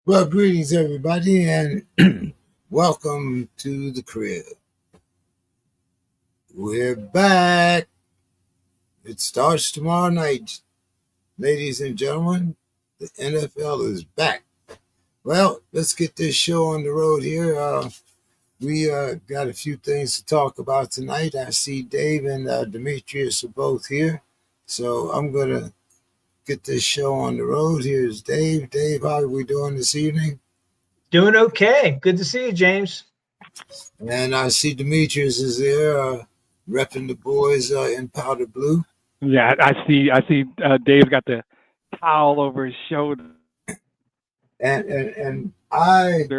Well, greetings, everybody, and welcome to the crib. We're back. It starts tomorrow night. Ladies and gentlemen, the NFL is back. Well, let's get this show on the road here. We got a few things to talk about tonight. I see Dave and Demetrius are both here. So I'm going to get this show on the road. Here's Dave. Dave, how are we doing this evening? Doing okay. Good to see you, James. And I see Demetrius is there, repping the boys in powder blue. Yeah, I see. Dave's got the towel over his shoulder, And I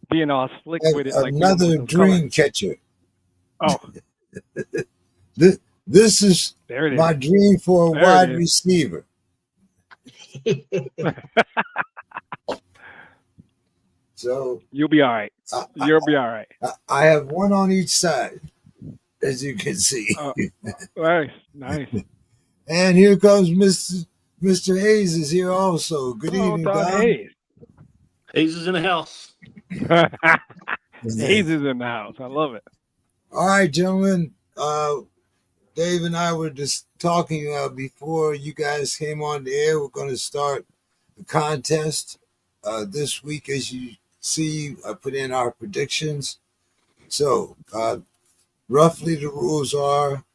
being all slick with it. Another like dream catcher. Oh, this is my dream for a wide receiver. So you'll be all right. You'll be all right. I have one on each side, as you can see. Nice. And here comes Mr. Hayes is here also. Good evening, Don. Hayes is in the house. Hayes is in the house. I love it. All right, gentlemen. Dave and I were just talking before you guys came on the air. We're going to start the contest this week. As you see, I put in our predictions. So, roughly the rules are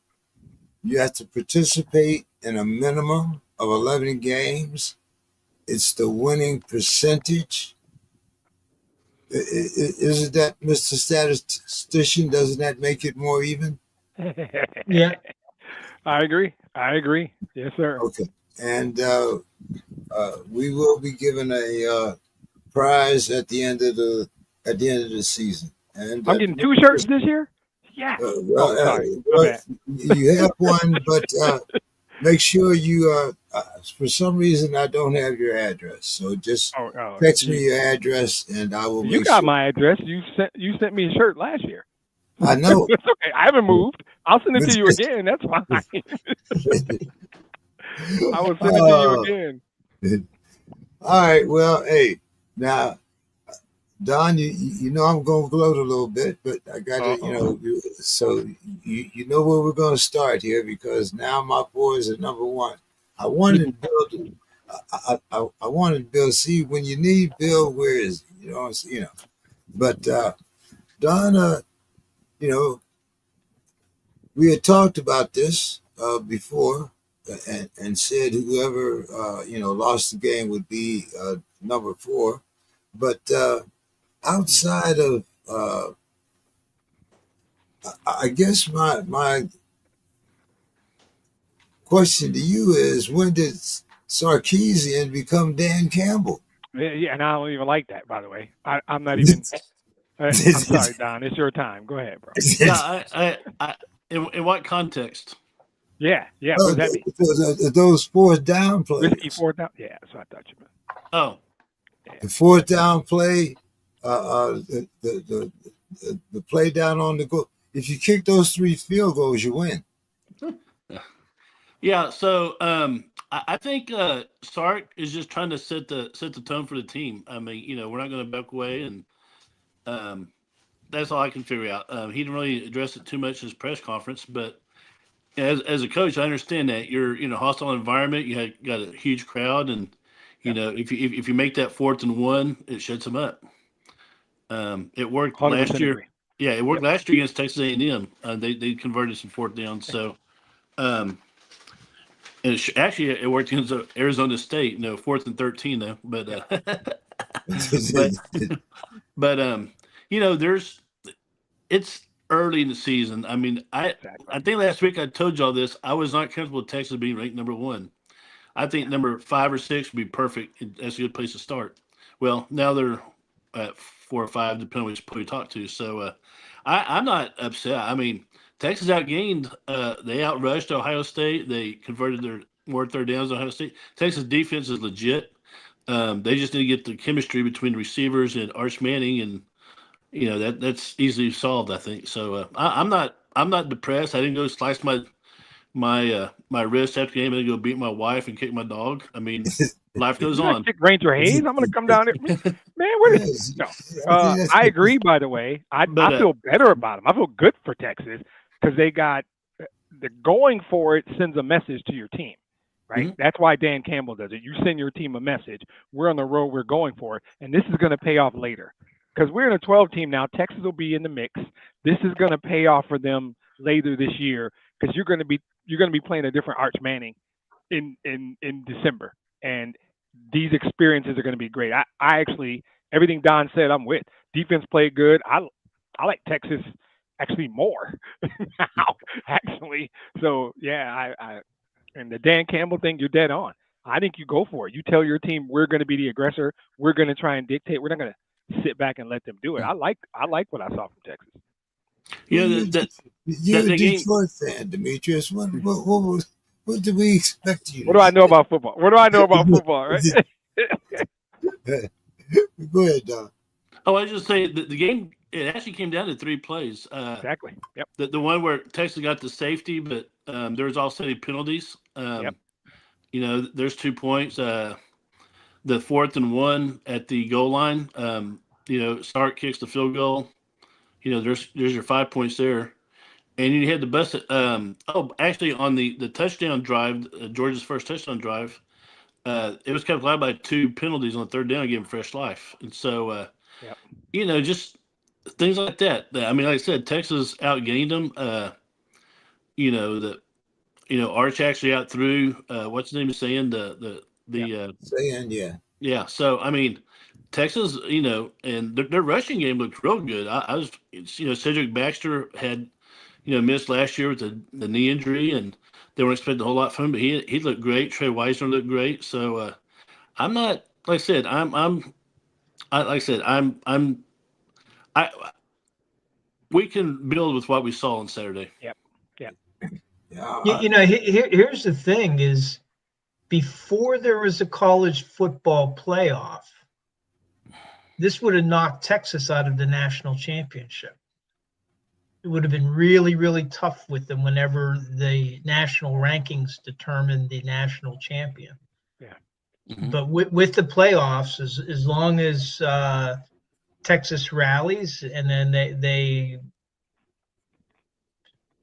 you have to participate in a minimum of 11 games. It's the winning percentage. Isn't that, Mr. Statistician, doesn't that make it more even? Yeah. I agree. Yes, sir. Okay. And we will be given a prize at the end of the season. And I'm getting 2 shirts this year? Yeah. Sorry. You have one, but make sure you for some reason I don't have your address, so just text me your address and I will. You got my address. You sent me a shirt last year. I know. It's okay. I haven't moved. I'll send it to you again. That's fine. I will send it to you again. All right. Well, hey, now, Don, you know I'm going to gloat a little bit, but I got to, so you know where we're going to start here because now my boys are number one. I wanted Bill I wanted Bill. See, when you need Bill, where is he? But Don, we had talked about this before, and said whoever lost the game would be number 4. But outside of, I guess my question to you is, when did Sarkisian become Dan Campbell? Yeah, and I don't even like that, by the way. I'm not even. I'm sorry, Don. It's your time. Go ahead, bro. In what context? Yeah. What does that mean? Those 4th down plays. Risky 4th down. Yeah, that's what I thought you meant. Oh, yeah. The 4th down play, the play down on the goal. If you kick those 3 field goals, you win. Yeah. So I think Sark is just trying to set the tone for the team. I mean, we're not going to back away, and that's all I can figure out. He didn't really address it too much in his press conference, but as a coach, I understand that you're in a hostile environment. You got a huge crowd, and if you make that 4th and 1, it shuts them up. It worked last year. Agree. Yeah, it worked last year against Texas A&M. They converted some 4th downs. So, and it worked against Arizona State. 4th and 13 though. But it's early in the season. I mean, I think last week I told y'all this. I was not comfortable with Texas being ranked number 1. I think number 5 or 6 would be perfect. That's a good place to start. Well, now they're at 4 or 5, depending on which player you talk to. So I'm not upset. I mean, Texas outgained. They outrushed Ohio State. They converted their more 3rd downs on Ohio State. Texas defense is legit. They just need to get the chemistry between the receivers and Arch Manning, and that's easily solved, I think. So I'm not depressed. I didn't go slice my wrist after the game and go beat my wife and kick my dog. I mean, Life goes You know, on. kick Ranger Hayes. I'm going to come down there. Man, what is no? I agree. By the way, I feel better about them. I feel good for Texas because they got the going for it sends a message to your team, right? Mhm. That's why Dan Campbell does it. You send your team a message. We're on the road. We're going for it, and this is going to pay off later because we're in a 12 team now. Texas will be in the mix. This is going to pay off for them later this year because you're going to be playing a different Arch Manning in December, and these experiences are going to be great. I actually everything Don said I'm with. Defense played good. I like Texas actually more now actually. So yeah, I and the Dan Campbell thing, you're dead on. I think you go for it. You tell your team we're going to be the aggressor. We're going to try and dictate. We're not going to sit back and let them do it. I like what I saw from Texas. Yeah, You're a game. Detroit fan, Demetrius. What did we expect you to What do I know about football? What do I know about football, right? Go ahead, Don. Oh, I just say the game. It actually came down to 3 plays. Exactly. Yep. The one where Texas got the safety, but there was also any penalties. Yep. You know, there's 2 points. The 4th and 1 at the goal line. You know, Sark kicks the field goal. You know, there's your 5 points there, and you had the best. Actually, on the touchdown drive, Georgia's first touchdown drive, it was kept alive by 2 penalties on 3rd down, giving fresh life, and so Yep. you know, just things like that. I mean, like I said, Texas outgained them. You know, Arch actually out through what's his name is saying Saying, yeah. So I mean, Texas, you know, and their rushing game looked real good. I was, you know, Cedric Baxter had, you know, missed last year with the knee injury, and they weren't expecting a whole lot from him, but he looked great. Trey Weisner looked great. So I'm not, like I said, I we can build with what we saw on Saturday. Yep. Yep. yeah. You know, here's the thing: is before there was a college football playoff, this would have knocked Texas out of the national championship. It would have been really, really tough with them whenever the national rankings determined the national champion. Yeah. Mhm. But with the playoffs, as long as Texas rallies and then they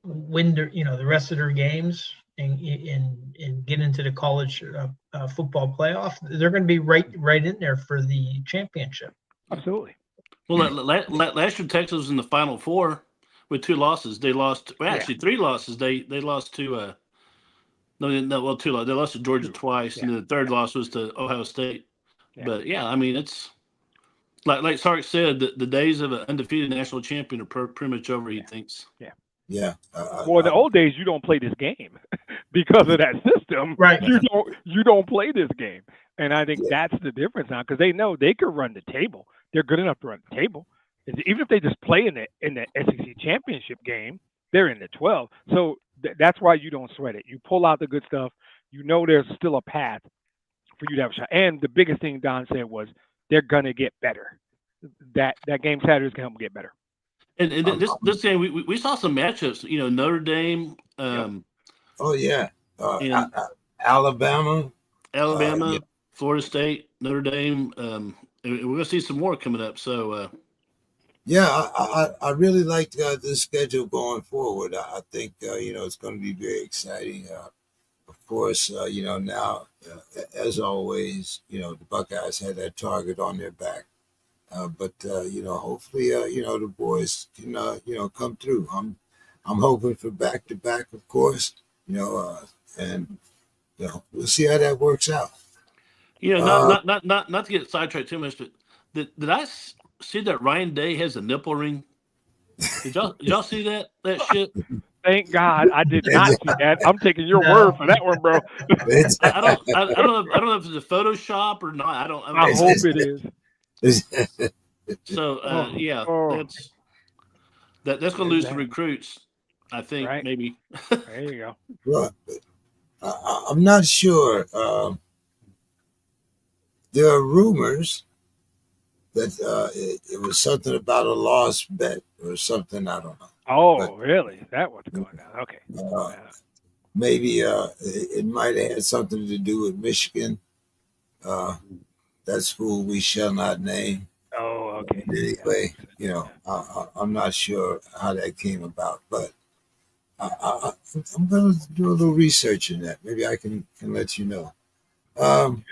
win the rest of their games and get into the college football playoff, they're going to be right in there for the championship. Absolutely. Well, last year Texas was in the Final Four with 2 losses. They lost, well, actually 3 losses. They lost to 2 losses. They lost to Georgia twice, and then the 3rd loss was to Ohio State. Yeah. But yeah, I mean, it's like Sark said, the days of an undefeated national champion are pretty much over. He thinks. Yeah. Well, in the old days, you don't play this game because of that system. Right. You don't play this game, and I think that's the difference now because they know they could run the table. They're good enough to run the table. Even if they just play in the SEC championship game, they're in the 12. So that's why you don't sweat it. You pull out the good stuff. You know there's still a path for you to have a shot. And the biggest thing Don said was they're gonna get better. That game Saturday is gonna help them get better. And this game we saw some matchups. You know, Notre Dame. Oh yeah. And Alabama. Florida State, Notre Dame. And we're going to see some more coming up. So, yeah, I really like this schedule going forward. I think you know, it's going to be very exciting. Of course, you know, now as always, you know, the Buckeyes had that target on their back. But you know, hopefully, you know, the boys can you know, come through. I'm hoping for back to back, of course. You know, and you know, we'll see how that works out. you know, not to get sidetracked too much, but did I see that Ryan Day has a nipple ring? Did y'all see that shit? Thank God I did not see that. I'm taking your word for that one, bro. I don't know if it's a Photoshop or not. I hope it is. So yeah, that's going to lose some recruits. I think Right. maybe. There you go. Well, I'm not sure. There are rumors that it was something about a lost bet or something. I don't know. Oh, But, really? That what's going on? Okay. Maybe it might have had something to do with Michigan. that school we shall not name. Oh, okay. Anyway, I'm not sure how that came about, but I'm going to do a little research in that. Maybe I can let you know. Um,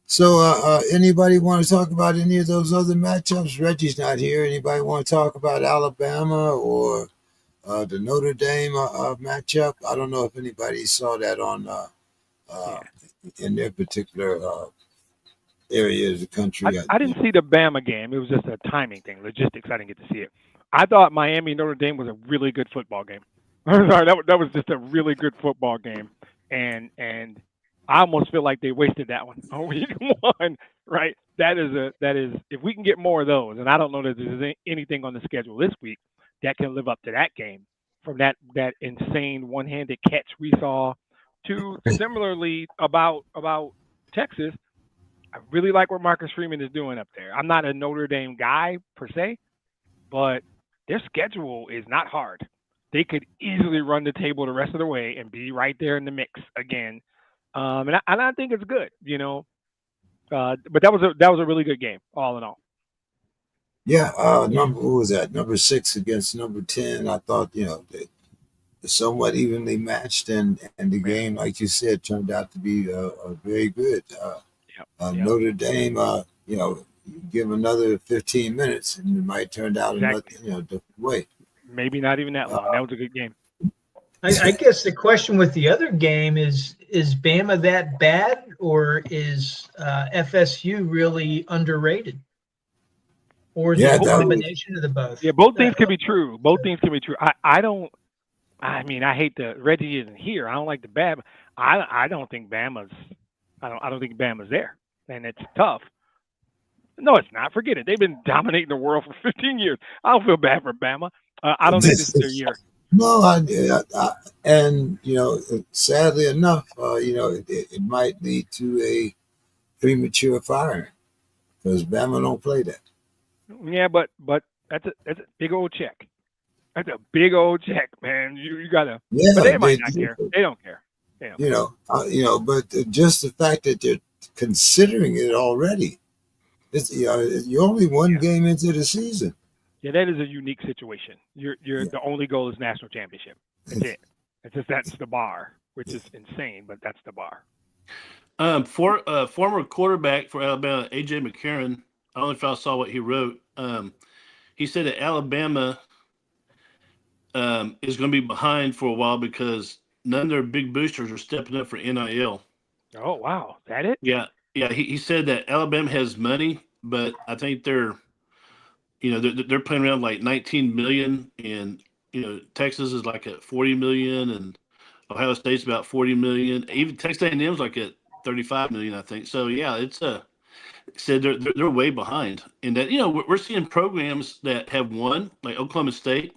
so, anybody want to talk about any of those other matchups? Reggie's not here. Anybody want to talk about Alabama or the Notre Dame matchup? I don't know if anybody saw that on uh, Yeah. in their particular area of the country. I didn't see the Bama game. It was just a timing thing, logistics. I didn't get to see it. I thought Miami Notre Dame was a really good football game. I'm sorry, that was just a really good football game, and I almost feel like they wasted that one on week one. Right? That is if we can get more of those, and I don't know that there's anything on the schedule this week that can live up to that game from that insane one-handed catch we saw. To similarly about Texas. I really like what Marcus Freeman is doing up there. I'm not a Notre Dame guy per se, but their schedule is not hard. They could easily run the table the rest of the way and be right there in the mix again. And I think it's good, but that was a really good game, all in all. Yeah, what was that? Number 6 against number 10. I thought they somewhat evenly matched, and the Yeah. game, like you said, turned out to be very good. Yep. Notre Dame, give another 15 minutes, and it might turn out another Exactly. different way. Maybe not even that long. That was a good game. I guess the question with the other game is Bama that bad, or is FSU really underrated? Or is Yeah, it a combination of the both? Yeah, both things can be true. Both things can be true. I mean, I hate that Reggie isn't here. I don't like the bad. I don't think Bama's. I don't think Bama's there, and it's tough. No, it's not. Forget it. They've been dominating the world for 15 years. I don't feel bad for Bama. I don't think this is their year. No, and sadly enough, it might lead to a premature firing because Bama don't play that. Yeah, but that's a big old check. That's a big old check, man. You gotta. Yeah, But they might not care. They don't care. But just the fact that they're considering it already, you're only one game into the season. Yeah, that is a unique situation. The only goal is national championship. That's it. That's the bar, which is insane, but that's the bar. Former quarterback for Alabama, A.J. McCarron, I don't know if I saw what he wrote. He said that Alabama is going to be behind for a while because none of their big boosters are stepping up for NIL. Oh, wow. Is that it? Yeah. He said that Alabama has money, but I think they're playing around like 19 million, and Texas is like at 40 million, and Ohio State's about 40 million. Even Texas A&M's like at 35 million, I think. So yeah, it's said they're way behind, and that we're seeing programs that have won, like Oklahoma State.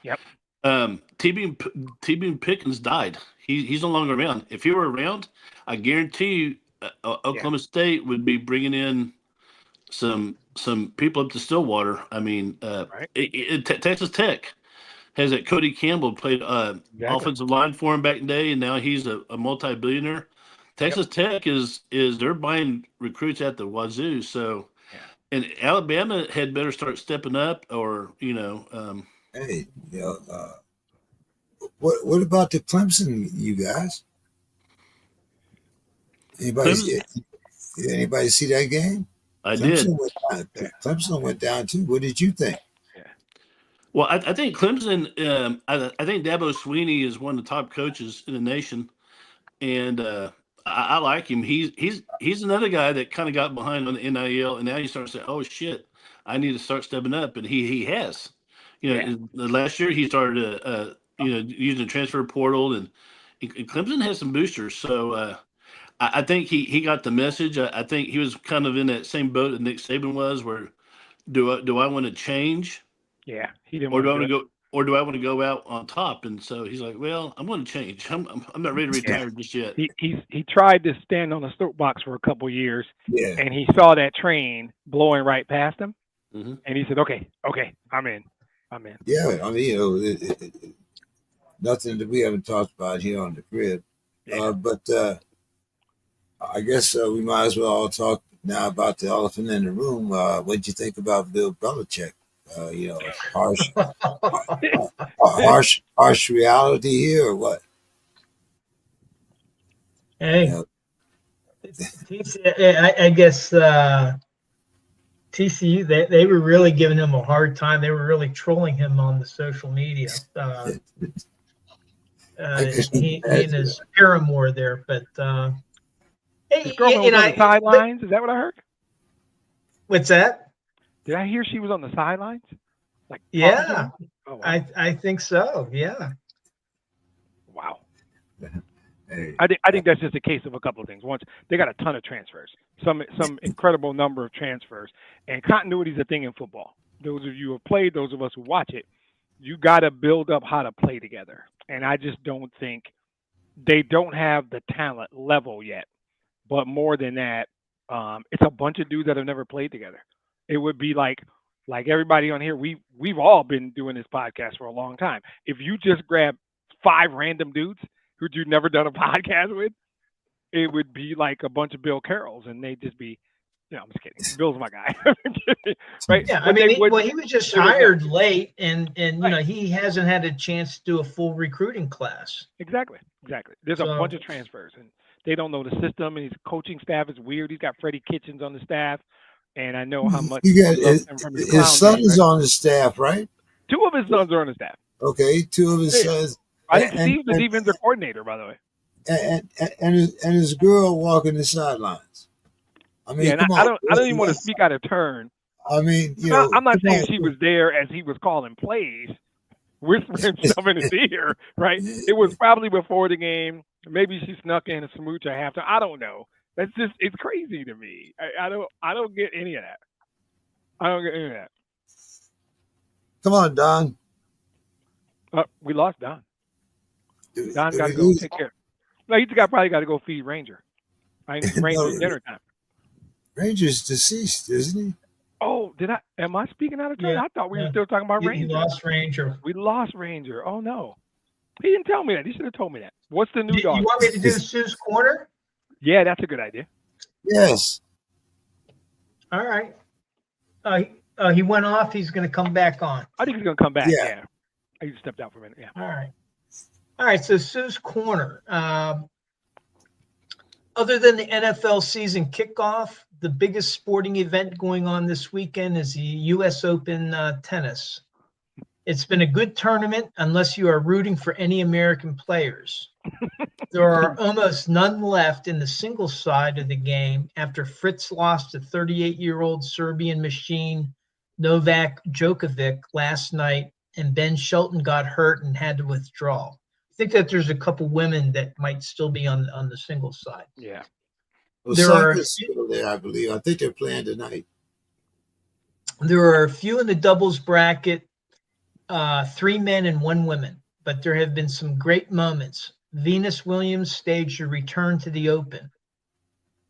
Yep. TB Pickens died. He's no longer around. If he were around, I guarantee you, Oklahoma State would be bringing in some people up to Stillwater. I mean, right. Texas Tech has that Cody Campbell played offensive line for him back in the day, and now he's a multi-billionaire. Texas Tech is they're buying recruits at the wazoo. So, and Alabama had better start stepping up, or Hey, what about the Clemson, you guys? Anybody see that game? I Clemson did. Clemson went down too. What did you think? Well, I think Clemson. I think Dabo Swinney is one of the top coaches in the nation, and I like him. He's another guy that kind of got behind on the NIL, and now you start to say, "Oh shit, I need to start stepping up," and he has. Last year he started using the transfer portal, and Clemson has some boosters. So I think he got the message. I think he was kind of in that same boat that Nick Saban was, where do I want to change? Yeah, he didn't. Or do I want to go? Or do I want to go out on top? And so he's like, "Well, I'm going to change. I'm not ready to retire just yet." He tried to stand on the soapbox for a couple of years, and he saw that train blowing right past him, and he said, "Okay, I'm in." Yeah, I mean, nothing that we haven't talked about here on the crib, but I guess we might as well all talk now about the elephant in the room. What'd you think about Bill Belichick? Harsh, harsh reality here, or what? You Hey, know, I guess TCU, they were really giving him a hard time. They were really trolling him on the social media. I can He and imagine his paramour there, but His hey, girlfriend was on the but sidelines. Is that what I heard? what's that? Did I hear she was on the sidelines? Like talking to Yeah, him? Oh wow. I think so. Yeah. Wow. that. Hey, I think that's just a case of a couple of things. Once they got a ton of transfers, some incredible number of transfers, and continuity is a thing in football. Those of you who have played, those of us who watch it, you got to build up how to play together. And I just don't think they don't have the talent level yet. But more than that, it's a bunch of dudes that have never played together. It would be like everybody on here. We've all been doing this podcast for a long time. If you just grab 5 random dudes who you've never done a podcast with, it would be like a bunch of Bill Carrolls, and they'd just be, I'm just kidding. Bill's my guy, right? Yeah, I But mean, they would, he was just they would know. hired late, and Right. he hasn't had a chance to do a full recruiting class. Exactly. There's a So bunch of transfers, and they don't know the system, and his coaching staff is weird. He's got Freddie Kitchens on the staff, and I know how much you got he loves him from his his clown son days, is right? on the staff, right? 2 of his sons are on the staff. Okay, two of his Yeah. sons, I think and Steve's the defensive coordinator, by the way. his girl walking the sidelines. I mean, Yeah, and come I on. don't even want to speak out of turn. I mean, I'm not come saying on. she was there as he was calling plays, whispering stuff in his ear, right? It was probably before the game. Maybe she snuck in a smooch at halftime. I don't know. It's crazy to me. I don't get any of that. I don't get any of that. Come on, Don. We lost Don. Did Don we got to go lose? take care. No, he's probably got to go feed Ranger. It's Ranger No, dinner time. Ranger's deceased, isn't he? Oh, am I speaking out of turn? yeah, I thought we were yeah. still talking about He Ranger. lost Ranger. We lost Ranger. Oh no. He didn't tell me that. He should have told me that. What's the new You dog? want me to do Sue's Corner? Yeah, that's a good idea. Yes. All right. He went off. He's going to come back on. I think he's gonna come back. Yeah. Yeah. He just stepped out for a minute. Yeah. All right. So Sue's Corner. Other than the NFL season kickoff, the biggest sporting event going on this weekend is the U.S. Open tennis. It's been a good tournament unless you are rooting for any American players. There are almost none left in the singles side of the game after Fritz lost to 38-year-old Serbian machine Novak Djokovic last night, and Ben Shelton got hurt and had to withdraw. I think that there's a couple women that might still be on the singles side. Yeah. There are Osaka's still there, I believe. I think they're playing tonight. There are a few in the doubles bracket, 3 men and 1 woman, but there have been some great moments. Venus Williams staged a return to the Open.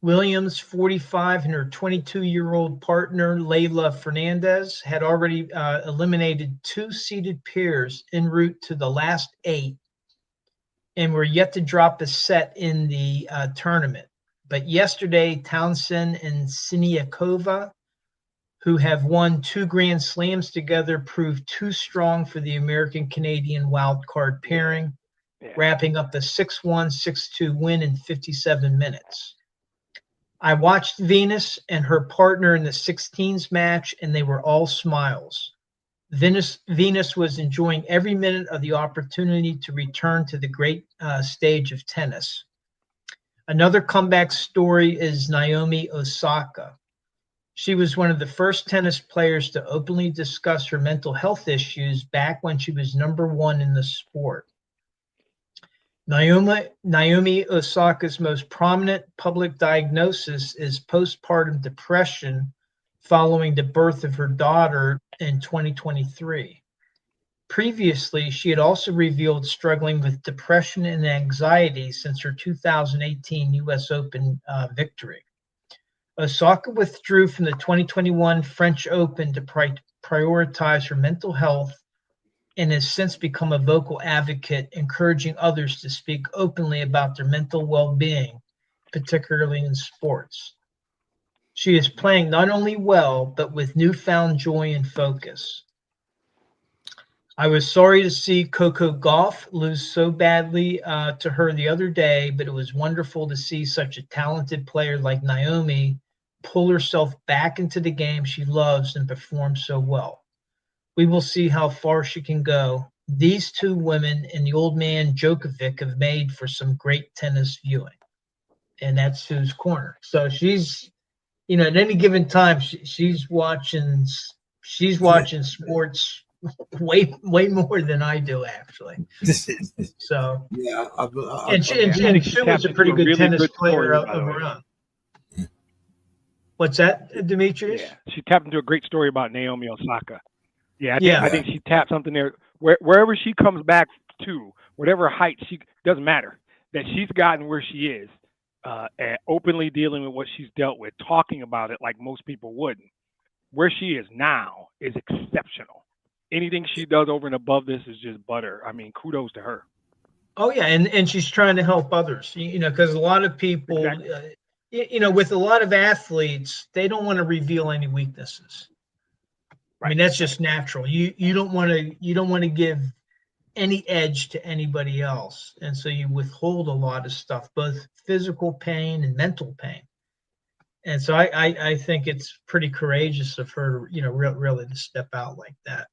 Williams, 45, and her 22-year-old partner, Leylah Fernandez, had already eliminated 2 seeded pairs en route to the last 8 and were yet to drop a set in the tournament. But yesterday, Townsend and Siniakova, who have won 2 Grand Slams together, proved too strong for the American-Canadian wildcard pairing, wrapping up a 6-1, 6-2 win in 57 minutes. I watched Venus and her partner in the 16s match, and they were all smiles. Venus was enjoying every minute of the opportunity to return to the great stage of tennis. Another comeback story is Naomi Osaka. She was one of the first tennis players to openly discuss her mental health issues back when she was #1 in the sport. Naomi Osaka's most prominent public diagnosis is postpartum depression following the birth of her daughter in 2023. Previously, she had also revealed struggling with depression and anxiety since her 2018 U.S. Open victory. Osaka withdrew from the 2021 French Open to prioritize her mental health and has since become a vocal advocate, encouraging others to speak openly about their mental well-being particularly in sports. She is playing not only well, but with newfound joy and focus. I was sorry to see Coco Gauff lose so badly to her the other day, but it was wonderful to see such a talented player like Naomi pull herself back into the game she loves and perform so well. We will see how far she can go. These two women and the old man Djokovic have made for some great tennis viewing. And that's Sue's Corner. So she's, at any given time, she's watching sports way more than I do, actually. So Yeah, and Sue was a pretty good tennis player of her own. What's that, Demetrius? Yeah, she tapped into a great story about Naomi Osaka. Yeah, I think she tapped something there. Wherever she comes back to, whatever height she doesn't matter, that she's gotten where she is, and openly dealing with what she's dealt with, talking about it like most people wouldn't. Where she is now is exceptional. Anything she does over and above this is just butter. I mean, kudos to her. Oh yeah, and she's trying to help others. Because a lot of people, Exactly. With a lot of athletes, they don't want to reveal any weaknesses. Right. I mean, that's just natural. You don't want to give any edge to anybody else, and so you withhold a lot of stuff, both physical pain and mental pain. And so I think it's pretty courageous of her, really to step out like that.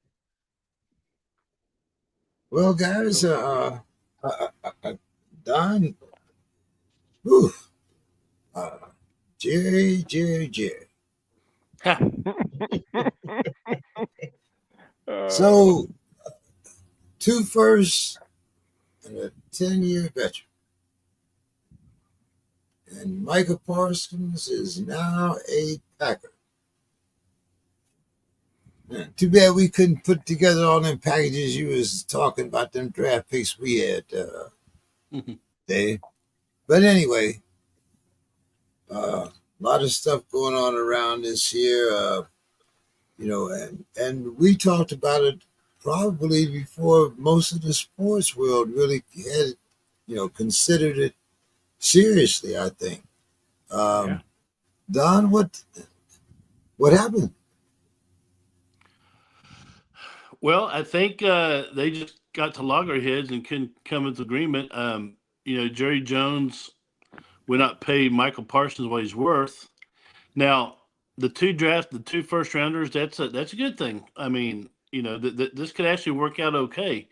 Well, guys, Don, whew, Jerry. So, 2 firsts and a 10-year veteran. And Micah Parsons is now a Packer. Man, too bad we couldn't put together all them packages you was talking about, them draft picks we had, Dave. But anyway, a lot of stuff going on around this year, and we talked about it probably before most of the sports world really had, considered it seriously, I think. Don, what happened? Well, I think they just got to loggerheads and couldn't come to agreement. Jerry Jones would not pay Michael Parsons what he's worth. Now, the two first rounders, that's a good thing. I mean, this could actually work out okay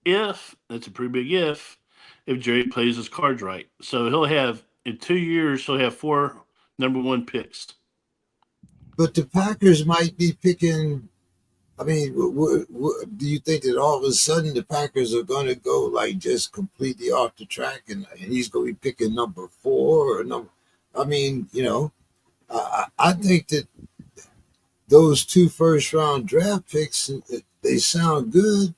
if that's a pretty big if Jerry plays his cards right. So he'll have in 2 years he'll have 4 number 1 picks. But the Packers might be picking. I mean, do you think that all of a sudden the Packers are going to go like just completely off the track and he's going to be picking number 4 or number? I mean, I think that those 2 first-round draft picks, they sound good,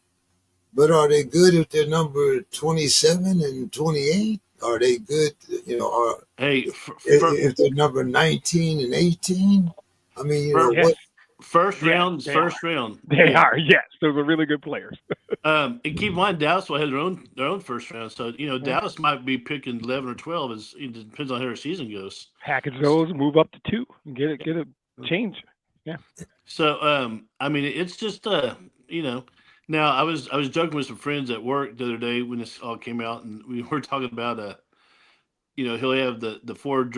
but are they good if they're number 27 and 28? Are they good, if they're number 19 and 18? I mean, what? First round. They are, yes. Those are really good players. And keep in mind, Dallas will have their own first round. So, Dallas might be picking 11 or 12. It depends on how their season goes. Package those, move up to 2, and get a change. Yeah. So, I mean, it's just, now I was joking with some friends at work the other day when this all came out, and we were talking about, he'll have the 4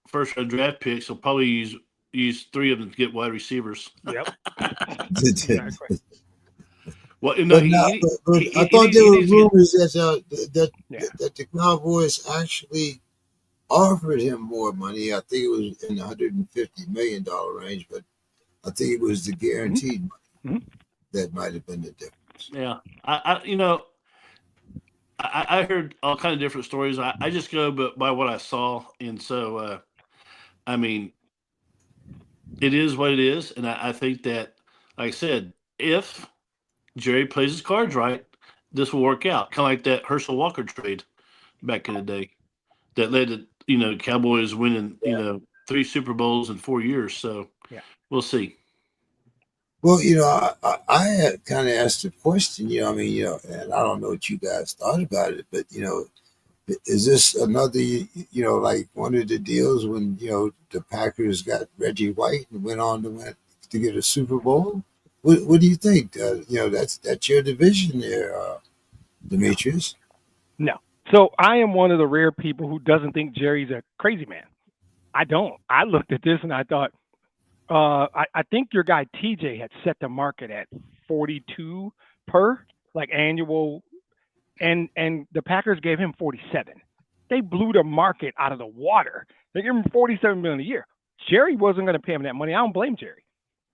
first round draft picks. He'll probably use 3 of them to get wide receivers. Yep. Exactly. Well, I thought there were rumors that the Cowboys actually offered him more money. I think it was in the $150 million range, but I think it was the guaranteed money that might have been the difference. Yeah, I heard all kinds of different stories. I just go by what I saw, and so I mean, it is what it is, and I think that, like I said, if Jerry plays his cards right, this will work out. Kind of like that Herschel Walker trade back in the day that led to Cowboys winning 3 Super Bowls in 4 years. So we'll see. Well, I had kind of asked a question. And I don't know what you guys thought about it, but Is this another, like one of the deals when, the Packers got Reggie White and went on to get a Super Bowl? What do you think? That's your division there, Demetrius. No. So I am one of the rare people who doesn't think Jerry's a crazy man. I don't. I looked at this and I thought, I think your guy TJ had set the market at 42 per like annual, and the Packers gave him 47. They blew the market out of the water. They gave him 47 million a year. Jerry wasn't going to pay him that money. I don't blame Jerry.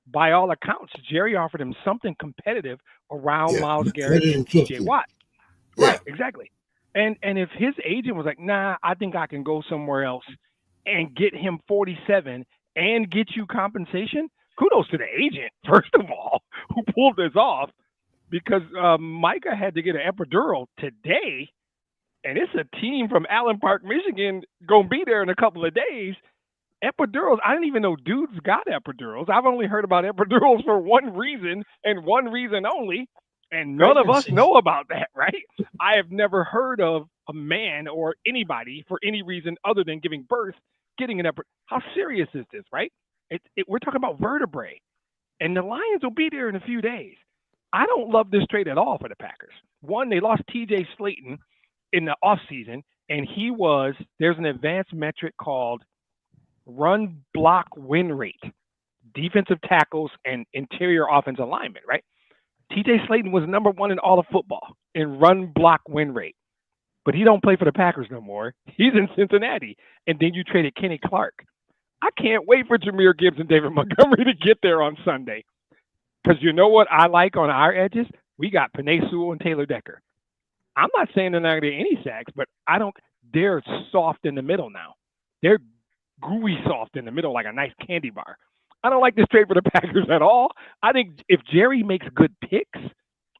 By all accounts, Jerry offered him something competitive around Myles Garrett and TJ 150. Watt. Yeah. Right, exactly. And if his agent was like, nah, I think I can go somewhere else and get him 47 and get you compensation, kudos to the agent, first of all, who pulled this off, because Micah had to get an epidural today, and it's a team from Allen Park, Michigan, going to be there in a couple of days. Epidurals, I didn't even know dudes got epidurals. I've only heard about epidurals for one reason and one reason only, and none of us know about that, right? I have never heard of a man or anybody for any reason other than giving birth getting an epidural. How serious is this, right? We're talking about vertebrae, and the Lions will be there in a few days. I don't love this trade at all for the Packers. One, they lost TJ Slayton in the offseason, and there's an advanced metric called run block win rate, defensive tackles, and interior offensive alignment, right? TJ Slayton was number one in all of football in run block win rate, but he don't play for the Packers no more. He's in Cincinnati, and then you traded Kenny Clark. I can't wait for Jahmyr Gibbs and David Montgomery to get there on Sunday, because you know what I like on our edges? We got Penei Sewell and Taylor Decker. I'm not saying they're not going to get any sacks, but they're soft in the middle now. They're gooey soft in the middle like a nice candy bar. I don't like this trade for the Packers at all. I think if Jerry makes good picks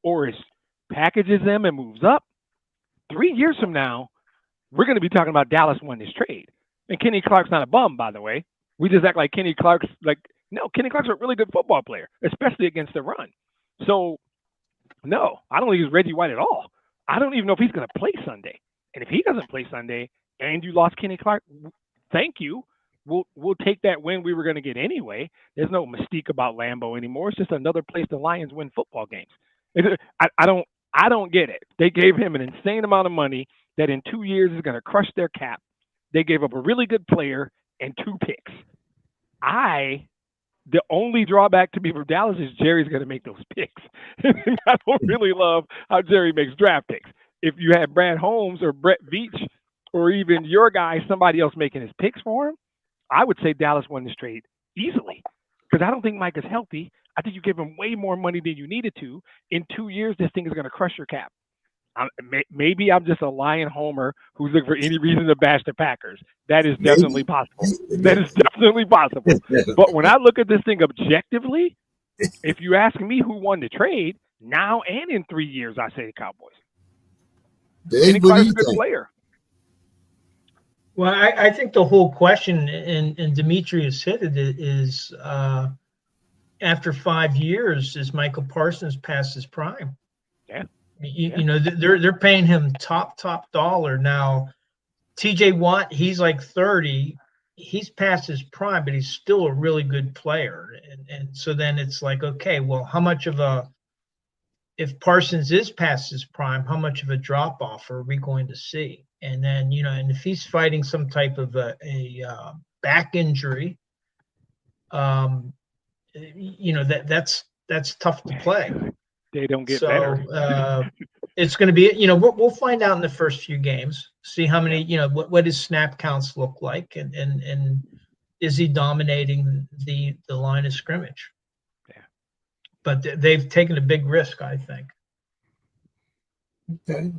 or packages them and moves up, 3 years from now, we're going to be talking about Dallas won this trade. And Kenny Clark's not a bum, by the way. We just act like Kenny Clark's Kenny Clark's a really good football player, especially against the run. So, no, I don't think he's Reggie White at all. I don't even know if he's going to play Sunday. And if he doesn't play Sunday and you lost Kenny Clark, thank you. We'll take that win we were going to get anyway. There's no mystique about Lambeau anymore. It's just another place the Lions win football games. I don't get it. They gave him an insane amount of money that in 2 years is going to crush their cap. They gave up a really good player and 2 picks. The only drawback to me from Dallas is Jerry's going to make those picks. I don't really love how Jerry makes draft picks. If you had Brad Holmes or Brett Veach or even your guy, somebody else making his picks for him, I would say Dallas won this trade easily, because I don't think Mike is healthy. I think you gave him way more money than you needed to. In 2 years, this thing is going to crush your cap. Maybe I'm just a lion homer who's looking for any reason to bash the Packers. That is definitely possible. That is definitely possible. But when I look at this thing objectively, if you ask me who won the trade, now and in 3 years, I say the Cowboys. Kenny Clark's a good player. Well, I think the whole question, and Demetrius hit it, is after 5 years, is Michael Parsons past his prime? Yeah. You know, they're paying him top dollar now. TJ Watt, he's like 30. He's past his prime, but he's still a really good player. And so then it's like, okay, well, how much of if Parsons is past his prime, how much of a drop off are we going to see? And then, and if he's fighting some type of a back injury, that's tough to play. They don't get better. It's going to be, we'll find out in the first few games, see how many, what his snap counts look like, and is he dominating the line of scrimmage? Yeah. But they've taken a big risk, I think. Okay.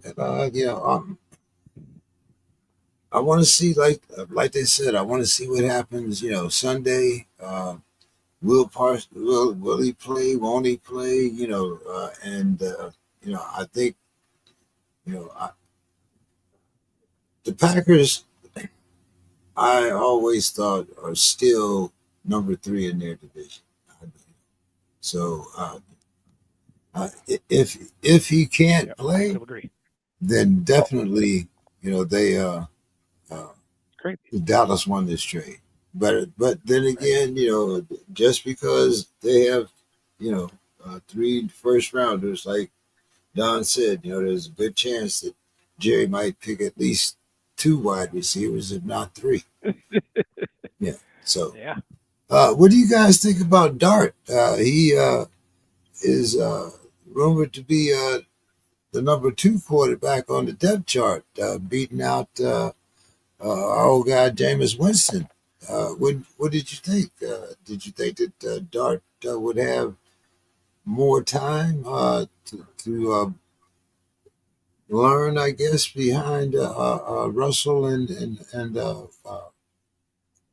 I want to see, like they said, I want to see what happens, Sunday. Will he play? Won't he play? I think, the Packers, I always thought, are still number 3 in their division. So if he can't play, then definitely they Great. Dallas won this trade. But then again, just because they have, 3 first rounders, like Don said, there's a good chance that Jerry might pick at least 2 wide receivers, if not 3. Yeah. So, Yeah. what do you guys think about Dart? He is rumored to be the number 2 quarterback on the depth chart, beating out our old guy Jameis Winston. What did you think? Did you think that Dart would have more time to learn, I guess, behind Russell and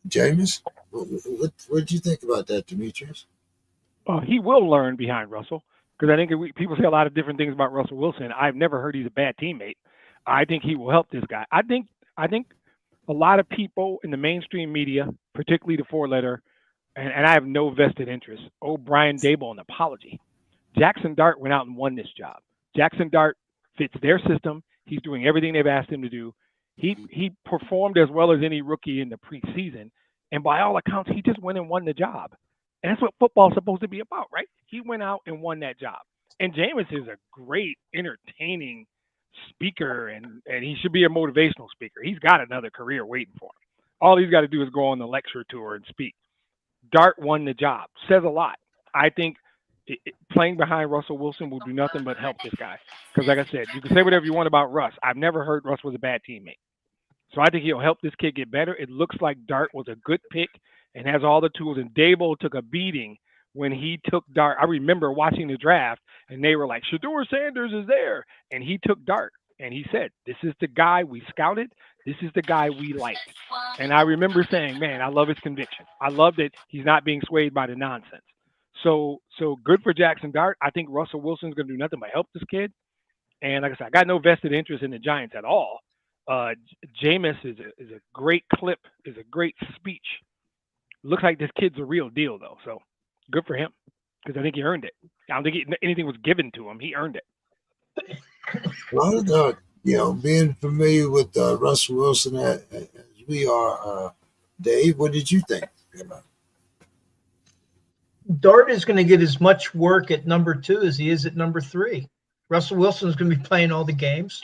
Jameis? What did you think about that, Demetrius? He will learn behind Russell because I think people say a lot of different things about Russell Wilson. I've never heard he's a bad teammate. I think he will help this guy. I think a lot of people in the mainstream media, particularly the 4-letter, and I have no vested interest. Oh, Brian Dable, an apology. Jackson Dart went out and won this job. Jackson Dart fits their system. He's doing everything they've asked him to do. He performed as well as any rookie in the preseason, and by all accounts, he just went and won the job. And that's what football's supposed to be about, right? He went out and won that job. And Jameis is a great, entertaining speaker, and he should be a motivational speaker. He's got another career waiting for him. All he's got to do is go on the lecture tour and speak. Dart won the job. Says a lot. I think playing behind Russell Wilson will do nothing but help this guy. Because like I said, you can say whatever you want about Russ. I've never heard Russ was a bad teammate. So I think he'll help this kid get better. It looks like Dart was a good pick and has all the tools. And Dable took a beating when he took Dart. I remember watching the draft, and they were like, Shedeur Sanders is there. And he took Dart, and he said, this is the guy we scouted. This is the guy we liked. And I remember saying, man, I love his conviction. I love that he's not being swayed by the nonsense. So good for Jackson Dart. I think Russell Wilson's going to do nothing but help this kid. And like I said, I got no vested interest in the Giants at all. Jameis is a great clip, is a great speech. Looks like this kid's a real deal, though. So good for him because I think he earned it. I don't think anything was given to him. He earned it. Well, being familiar with Russell Wilson as we are, Dave, what did you think? Dart is going to get as much work at number 2 as he is at number 3. Russell Wilson is going to be playing all the games,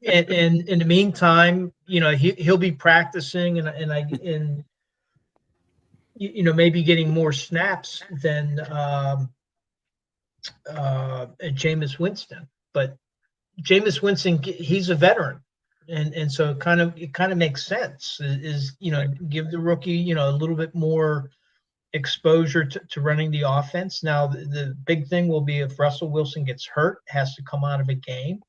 and in the meantime, he'll be practicing and maybe getting more snaps than Jameis Winston. But Jameis Winston, he's a veteran, and so it kind of makes sense. Is give the rookie a little bit more exposure to running the offense. Now, the big thing will be if Russell Wilson gets hurt, has to come out of a game.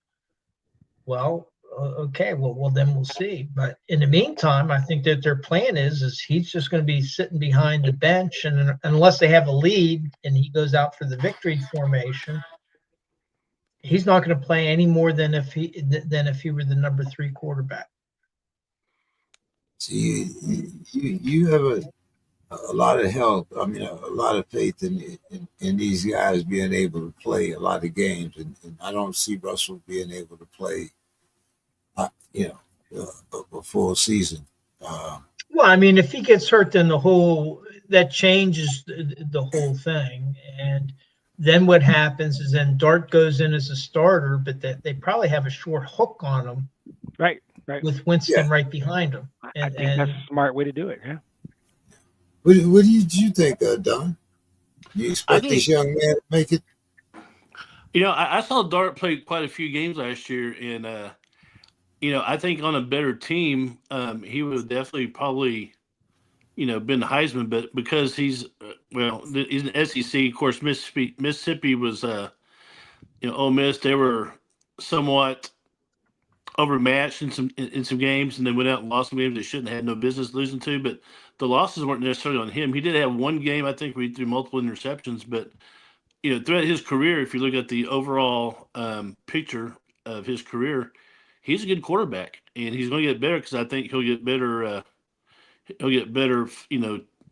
Well, okay, well then we'll see. But in the meantime, I think that their plan is he's just going to be sitting behind the bench, and unless they have a lead and he goes out for the victory formation, he's not going to play any more than if he were the number 3 quarterback. So you have a lot of help. I mean, a lot of faith in these guys being able to play a lot of games, and I don't see Russell being able to play, a full season. Well, I mean, if he gets hurt, then that changes the whole thing. And then what happens is then Dart goes in as a starter, but they probably have a short hook on him, right, with Winston right behind him. I think that's a smart way to do it. Yeah. What did you think, Don? You expect this young man to make it? I saw Dart play quite a few games last year, and I think on a better team, he would have definitely probably, been the Heisman. But because he's he's an SEC, of course, Mississippi was, Ole Miss. They were somewhat overmatched in some games, and they went out and lost some games they shouldn't have had no business losing to. But the losses weren't necessarily on him. He did have one game, I think, where he threw multiple interceptions. But throughout his career, if you look at the overall picture of his career, he's a good quarterback, and he's going to get better because I think he'll get better.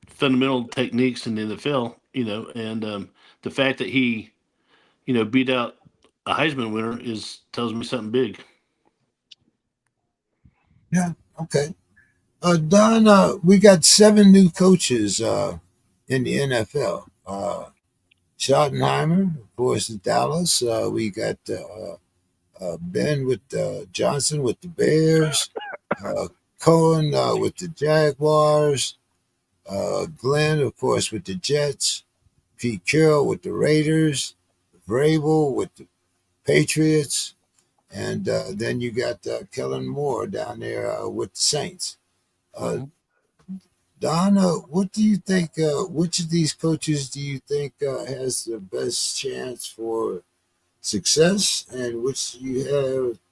Fundamental techniques in the NFL. And the fact that he, beat out a Heisman winner tells me something big. Yeah. Okay. Don, we got 7 new coaches in the NFL. Schottenheimer, of course, in Dallas. We got Ben with Johnson with the Bears. Uh, Cohen with the Jaguars. Glenn, of course, with the Jets. Pete Carroll with the Raiders. Vrabel with the Patriots. And then you got Kellen Moore down there with the Saints. Uh, Mm-hmm. Donna, what do you think? Which of these coaches do you think has the best chance for success, and which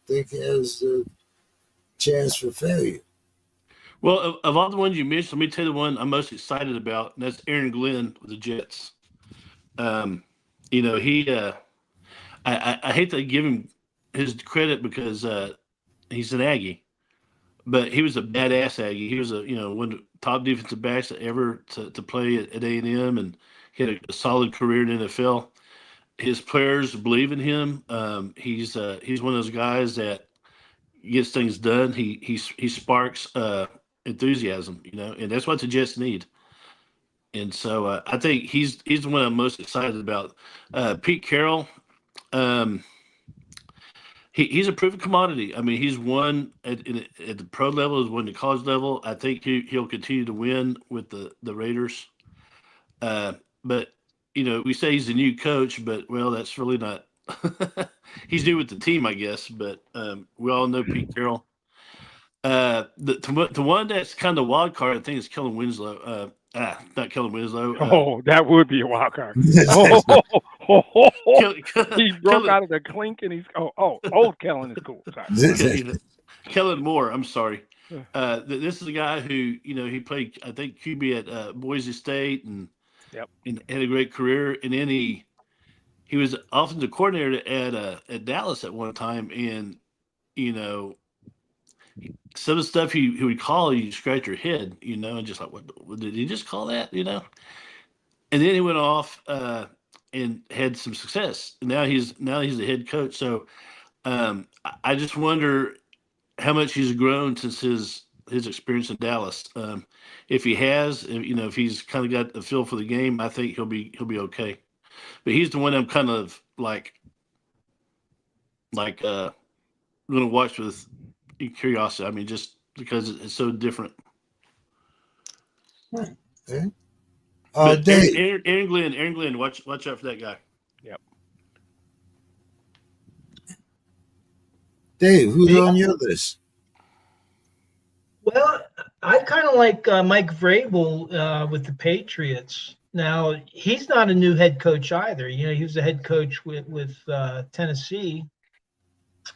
think has the chance for failure? Well, of all the ones you mentioned, let me tell you the one I'm most excited about, and that's Aaron Glenn with the Jets. Um, he I hate to give him his credit because he's an Aggie, but he was a badass Aggie. He was one of the top defensive backs ever to play at A&M, and he had a solid career in the NFL. His players believe in him. He's one of those guys that gets things done. He sparks enthusiasm, and that's what the Jets need. And so I think he's the one I'm most excited about. Pete Carroll, um, he's a proven commodity. I mean, he's won at the pro level, he's won the college level. I think he'll continue to win with the Raiders. But we say he's a new coach, but well, that's really not. He's new with the team, I guess. But we all know Pete Carroll. The one that's kind of wild card, I think, is Kellen Winslow. Not Kellen Winslow. Oh, that would be a wild card. Oh, he broke out of the clink, and he's old Kellen is cool. Sorry. Kellen Moore. I'm sorry. This is a guy who he played, I think, QB at Boise State, and had a great career. And then he was offensive coordinator at Dallas at one time, and some of the stuff he would call, you scratch your head, and just like, what did he just call that, And then he went off and had some success. And now he's the head coach. So I just wonder how much he's grown since his experience in Dallas. If he has, if he's kind of got a feel for the game, I think he'll be okay. But he's the one I'm kind of like going to watch with curiosity. I mean, just because it's so different. Okay. But Dave. Aaron Glenn, watch out for that guy. Yep. Dave, who's on your list? Well, I kind of like Mike Vrabel with the Patriots. Now, he's not a new head coach either. He was a head coach with Tennessee.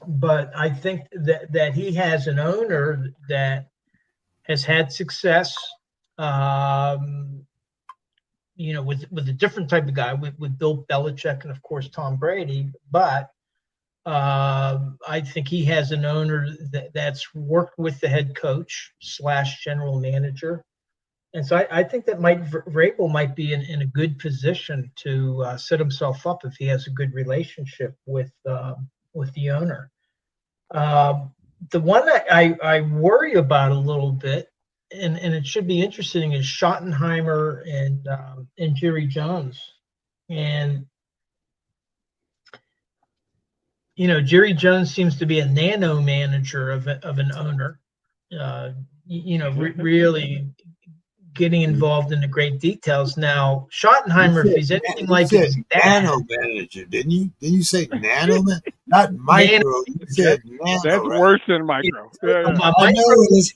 But I think that he has an owner that has had success, with a different type of guy, with Bill Belichick and, of course, Tom Brady. But I think he has an owner that's worked with the head coach / general manager. And so I think that Mike Vrabel might be in a good position to set himself up if he has a good relationship with the owner. The one that I worry about a little bit, and it should be interesting, is Schottenheimer and Jerry Jones. And Jerry Jones seems to be a nano manager of an owner. Really getting involved in the great details. Now, Schottenheimer, if he's anything like his dad, nano manager, didn't you? Didn't you say nano man? Not micro. You said nano. That's right? worse than micro. Yeah. Micro gets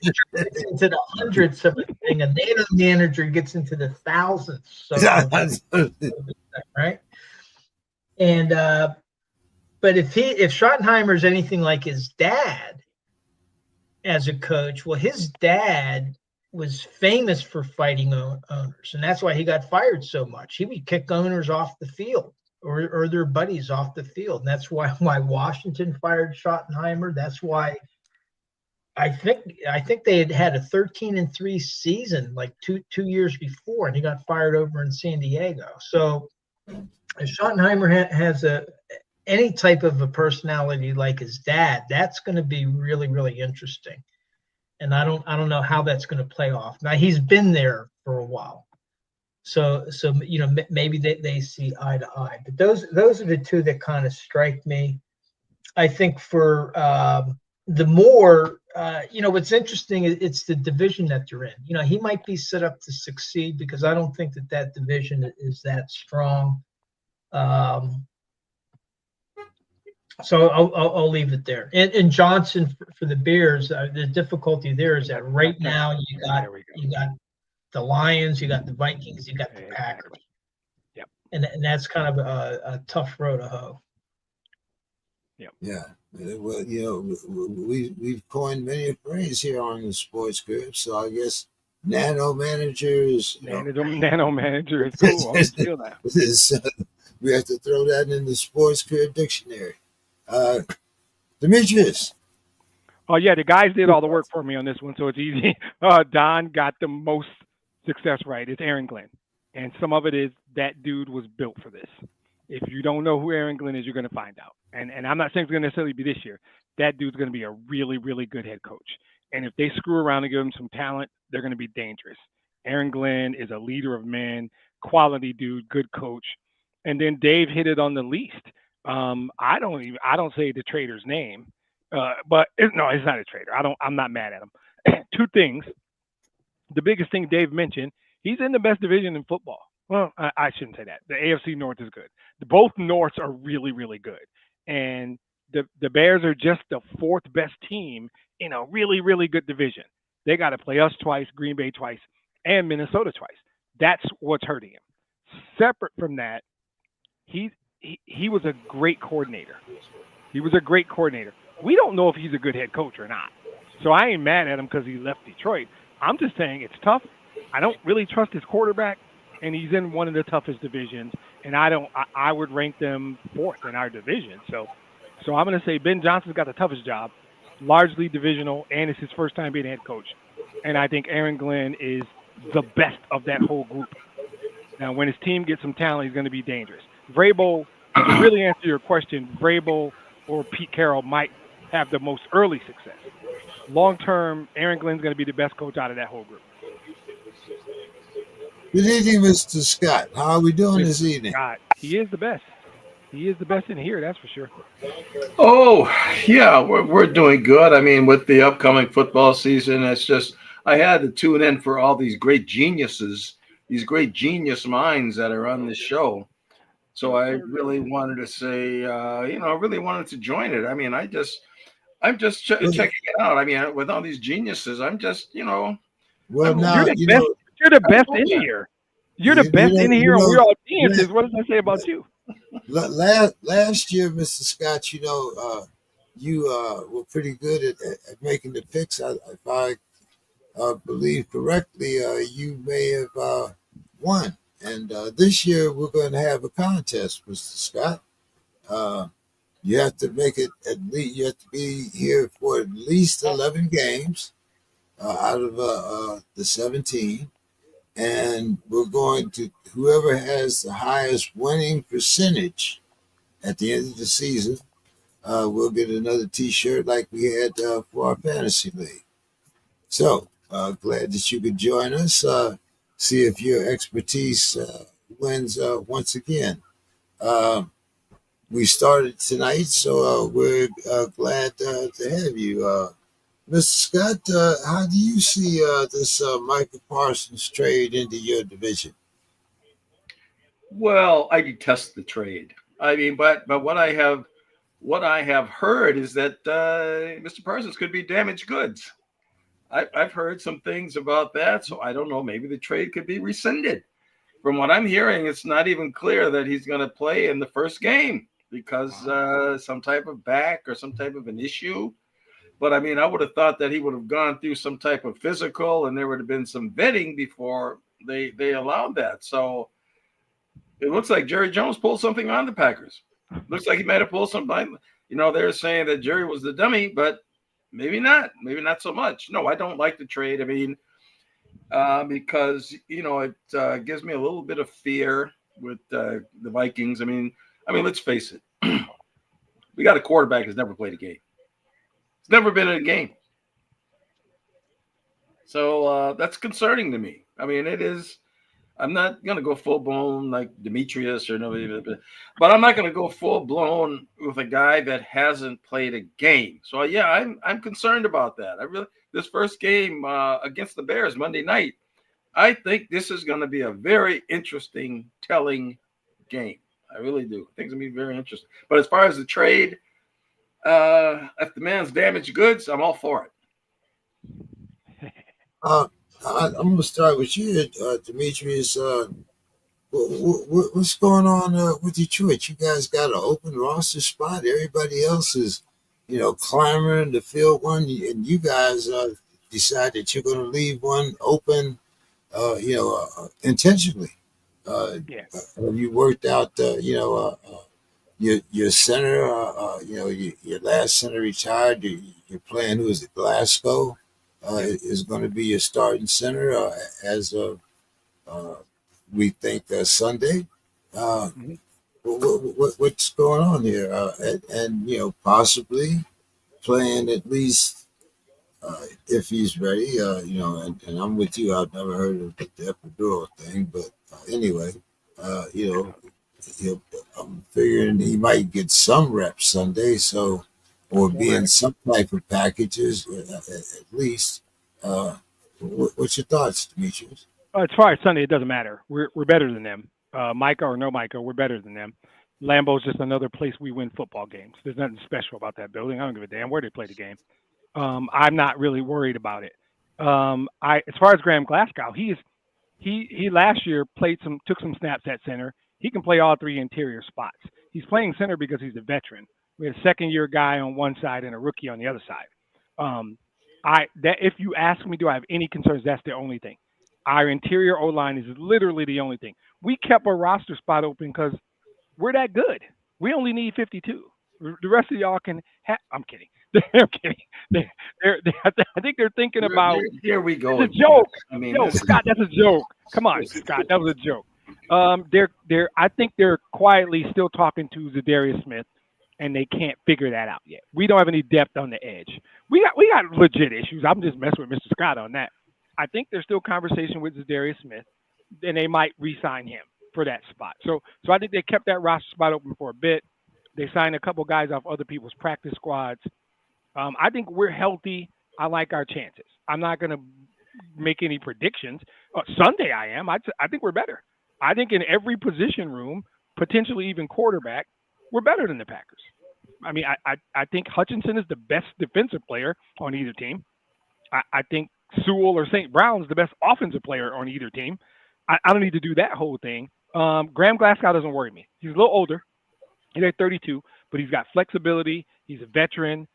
into the hundreds of a thing. A nano manager gets into the thousands. So, right? And but if Schottenheimer is anything like his dad as a coach, well, his dad was famous for fighting owners, and that's why he got fired so much. He would kick owners off the field or their buddies off the field, and that's why Washington fired Schottenheimer. That's why I think they had a 13-3 season like two years before, and he got fired over in San Diego. So if Schottenheimer has any type of a personality like his dad, that's going to be really, really interesting. and I don't know how that's going to play off. Now he's been there for a while, so maybe they see eye to eye. But those are the two that kind of strike me. I think for the more, what's interesting is it's the division that they're in. He might be set up to succeed because I don't think that division is that strong. So I'll leave it there. And Johnson for the Bears, the difficulty there is that right now you got the Lions, you got the Vikings, you got the Packers. Yep. And that's kind of a tough row to hoe. Yeah. Well, we've coined many a phrase here on the Sports Krib, so I guess nano managers. Nano manager is cool. I'm feel that. We have to throw that in the Sports Krib dictionary. Demetrius. Oh yeah, the guys did all the work for me on this one, so it's easy. Don got the most success right. It's Aaron Glenn, and some of it is that dude was built for this. If you don't know who Aaron Glenn is, you're going to find out. And I'm not saying it's going to necessarily be this year. That dude's going to be a really, really good head coach. And if they screw around and give him some talent, they're going to be dangerous. Aaron Glenn is a leader of men, quality dude, good coach. And then Dave hit it on the least. I don't say the trader's name, but no, it's not a trader. I'm not mad at him. Two things. The biggest thing Dave mentioned, he's in the best division in football. Well, I shouldn't say that. The AFC North is good. Both Norths are really, really good. And the Bears are just the fourth best team in a really, really good division. They got to play us twice, Green Bay twice, and Minnesota twice. That's what's hurting him. Separate from that, he was a great coordinator. He was a great coordinator. We don't know if he's a good head coach or not. So I ain't mad at him because he left Detroit. I'm just saying it's tough. I don't really trust his quarterback, and he's in one of the toughest divisions. And I would rank them fourth in our division. So I'm going to say Ben Johnson's got the toughest job, largely divisional, and it's his first time being a head coach. And I think Aaron Glenn is the best of that whole group. Now, when his team gets some talent, he's going to be dangerous. Vrabel, to really answer your question, Vrabel or Pete Carroll might have the most early success. Long term, Aaron Glenn's going to be the best coach out of that whole group. Good evening, Mr. Scott. How are we doing this evening? God, he is the best. He is the best in here, that's for sure. Oh, yeah, we're doing good. I mean, with the upcoming football season, it's just I had to tune in for all these great geniuses, these great genius minds that are on this show. So I really wanted to say, I really wanted to join it. I mean, I'm just checking it out. I mean, with all these geniuses, I'm just, Well, now, you're the best in here. You're the best in here, and we're all geniuses. What does that say about you? Last year, Mr. Scott, you were pretty good at making the picks. If I believe correctly, you may have won. And this year, we're going to have a contest, Mr. Scott. You have to make it at least. You have to be here for at least 11 games out of the 17. And we're going to, whoever has the highest winning percentage at the end of the season, we'll get another T-shirt like we had for our fantasy league. So glad that you could join us. See if your expertise wins once again. We started tonight, so we're glad to have you. Mr. Scott, how do you see this Michael Parsons trade into your division? Well, I detest the trade. I mean, but what I have heard is that Mr. Parsons could be damaged goods. I've heard some things about that, so I don't know. Maybe the trade could be rescinded. From what I'm hearing, it's not even clear that he's going to play in the first game because some type of back or some type of an issue. But I mean, I would have thought that he would have gone through some type of physical and there would have been some vetting before they allowed that. So it looks like Jerry Jones pulled something on the Packers. Looks like he might have pulled something. They're saying that Jerry was the dummy, but maybe not so much. No, I don't like the trade. I mean, because, it gives me a little bit of fear with the Vikings. I mean, let's face it. We got a quarterback who's never played a game. It's never been in a game. So that's concerning to me. I mean, it is. I'm not going to go full blown like Demetrius or nobody, but I'm not going to go full blown with a guy that hasn't played a game. So yeah, I'm concerned about that. I really this first game against the Bears Monday night. I think this is going to be a very interesting, telling game. I really do. I think it's going to be very interesting. But as far as the trade, if the man's damaged goods, I'm all for it. I'm going to start with you, Demetrius. What's going on with Detroit? You guys got an open roster spot. Everybody else is, clamoring to fill one, and you guys decide that you're going to leave one open, intentionally. Yeah. Have you worked out, your center? Your last center retired. You're playing who is it? Glasgow is going to be your starting center as of. We think Sunday. Uh, Mhm. what's going on here? And possibly playing at least if he's ready. And I'm with you. I've never heard of the epidural thing, but anyway, he'll, I'm figuring he might get some reps Sunday, so or be in Correct. some type of packages at least. Uh, what's your thoughts, Demetrius? As far as Sunday, it doesn't matter. We're better than them. Micah or no Micah, we're better than them. Lambeau's just another place we win football games. There's nothing special about that building. I don't give a damn where they play the game. I'm not really worried about it. As far as Graham Glasgow, he last year took some snaps at center. He can play all three interior spots. He's playing center because he's a veteran. We had a second year guy on one side and a rookie on the other side. If you ask me, do I have any concerns? That's the only thing. Our interior O line is literally the only thing. We kept a roster spot open because we're that good. We only need 52. The rest of y'all can. I'm kidding. I'm kidding. I think they're thinking about. Here we go. It's a joke. I mean, Yo, Scott, that's a joke. Come on, Scott, that was a joke. I think they're quietly still talking to Zadarius Smith, and they can't figure that out yet. We don't have any depth on the edge. We got legit issues. I'm just messing with Mr. Scott on that. I think there's still conversation with Zadarius Smith, and they might re-sign him for that spot. So I think they kept that roster spot open for a bit. They signed a couple guys off other people's practice squads. I think we're healthy. I like our chances. I'm not going to make any predictions. Sunday I am. I think we're better. I think in every position room, potentially even quarterback, we're better than the Packers. I mean, I think Hutchinson is the best defensive player on either team. I think Sewell or St. Brown is the best offensive player on either team. I don't need to do that whole thing. Graham Glasgow doesn't worry me. He's a little older. He's at 32, but he's got flexibility. He's a veteran.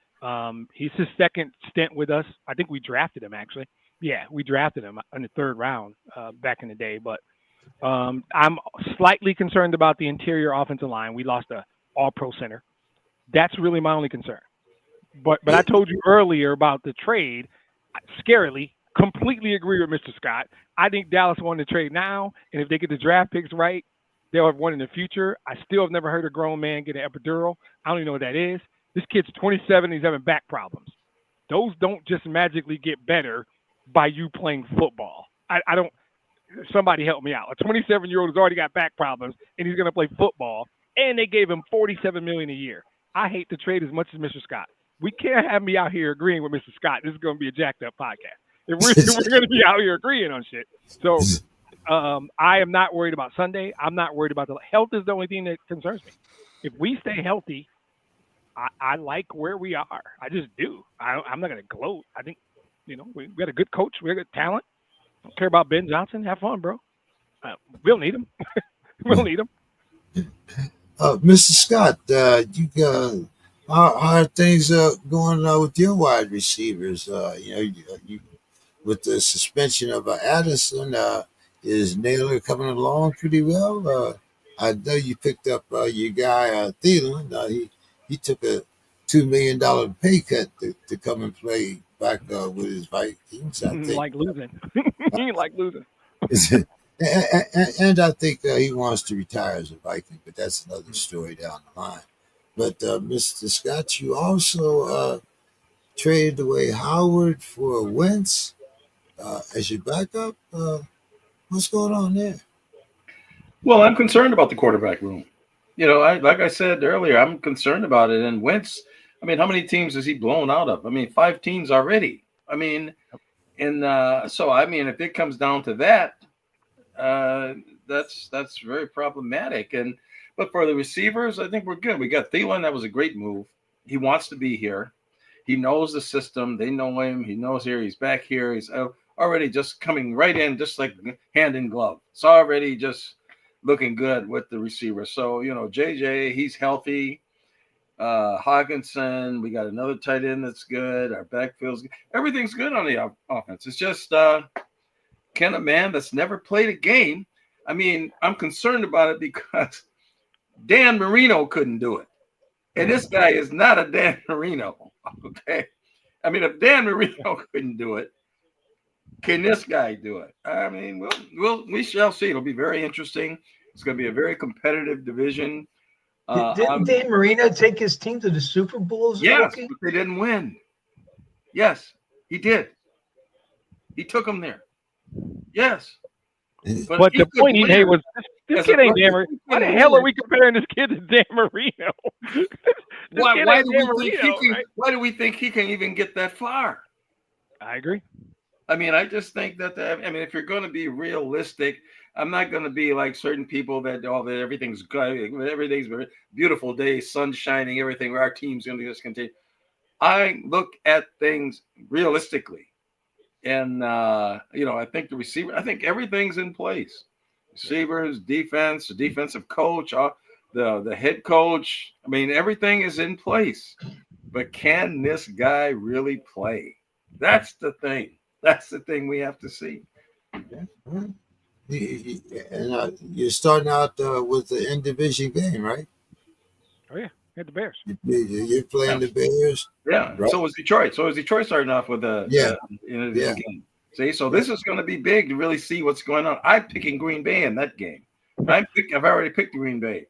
He's his second stint with us. I think we drafted him, actually. Yeah, we drafted him in the third round back in the day. But I'm slightly concerned about the interior offensive line. We lost a all-pro center. That's really my only concern. But I told you earlier about the trade. Scarily, completely agree with Mr. Scott. I think Dallas won the trade now, and if they get the draft picks right, they'll have one in the future. I still have never heard a grown man get an epidural. I don't even know what that is. This kid's 27. He's having back problems. Those don't just magically get better by you playing football. I don't. Somebody help me out. A 27-year-old has already got back problems, and he's going to play football, and they gave him $47 million a year. I hate the trade as much as Mr. Scott. We can't have me out here agreeing with Mr. Scott. This is going to be a jacked up podcast. If we're going to be out here agreeing on shit. So I am not worried about Sunday. I'm not worried about the health is the only thing that concerns me. If we stay healthy, I like where we are. I just do. I'm not going to gloat. I think, we got a good coach. We got good talent. Don't care about Ben Johnson. Have fun, bro. We'll need him. We'll need him. Mr. Scott, how are things going with your wide receivers? You with the suspension of Addison, is Naylor coming along pretty well? I know you picked up your guy Thielen. He took a $2 million pay cut to come and play back with his Vikings. I think. Like losing. He like losing. And I think he wants to retire as a Viking, but that's another story down the line. But Mr. Scott, you also traded away Howard for Wentz. as your backup. What's going on there? Well, I'm concerned about the quarterback room. Like I said earlier, I'm concerned about it. And Wentz, I mean, how many teams has he blown out of? I mean, 5 teams already. I mean, and so I mean, if it comes down to that, uh, that's very problematic. But for the receivers, I think we're good. We got Thielen. That was a great move. He wants to be here. He knows the system. They know him. He knows here. He's back here. He's already just coming right in, just like hand in glove. It's already just looking good with the receiver. So, JJ, he's healthy. Hawkinson, we got another tight end that's good. Our backfield's good. Everything's good on the offense. It's just can a man that's never played a game. I mean, I'm concerned about it because Dan Marino couldn't do it. And this guy is not a Dan Marino. Okay. I mean, if Dan Marino couldn't do it, can this guy do it? I mean, we shall see. It'll be very interesting. It's going to be a very competitive division. Didn't Dan Marino take his team to the Super Bowl as a yes, rookie? but they didn't win. Yes, he did. He took them there. Yes. But the point he made was this kid ain't Dan Marino. Why the hell are we comparing this kid to Dan Marino? Why do we think he can even get that far? I agree. I mean, I just think that if you're going to be realistic, I'm not going to be like certain people that everything's good, everything's a beautiful day, sun shining, everything. Our team's going to just continue. I look at things realistically, and I think I think everything's in place. Receivers, defense, the defensive coach, the head coach. I mean, everything is in place. But can this guy really play? That's the thing. That's the thing we have to see. And you're starting out with the in division game, right? Oh yeah, had the Bears. You're playing the Bears. Yeah. Right. So was Detroit. Detroit starting off with the game. See, so this is going to be big to really see what's going on. I'm picking Green Bay in that game. I've already picked Green Bay.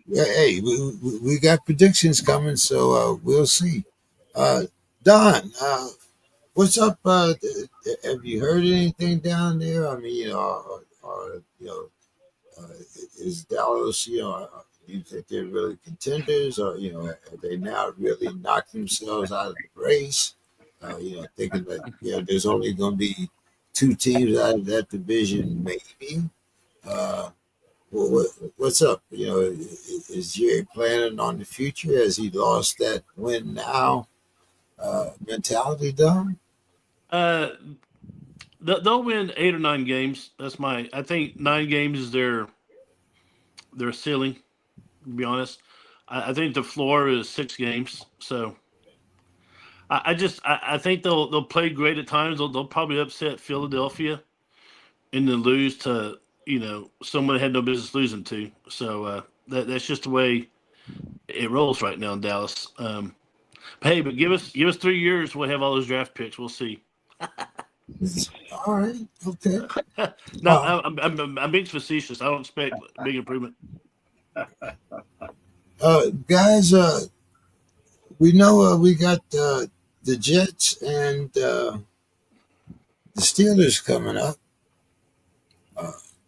Hey, we got predictions coming, so we'll see. Don, what's up? Have you heard anything down there? I mean, is Dallas, do you think they're really contenders, or have they now really knocked themselves out of the race? Thinking that there's only going to be 2 teams out of that division, maybe. What's up? Is Jerry planning on the future? Has he lost that win now mentality, Don? They'll win 8 or 9 games. I think 9 games is their ceiling, to be honest. I think the floor is 6 games. So I think they'll play great at times. They'll probably upset Philadelphia and then lose to someone had no business losing to. So that's just the way it rolls right now in Dallas. But give us 3 years, we'll have all those draft picks. We'll see. All right. Okay. No, I'm being facetious. I don't expect big improvement. Guys, we know we got the Jets and the Steelers coming up.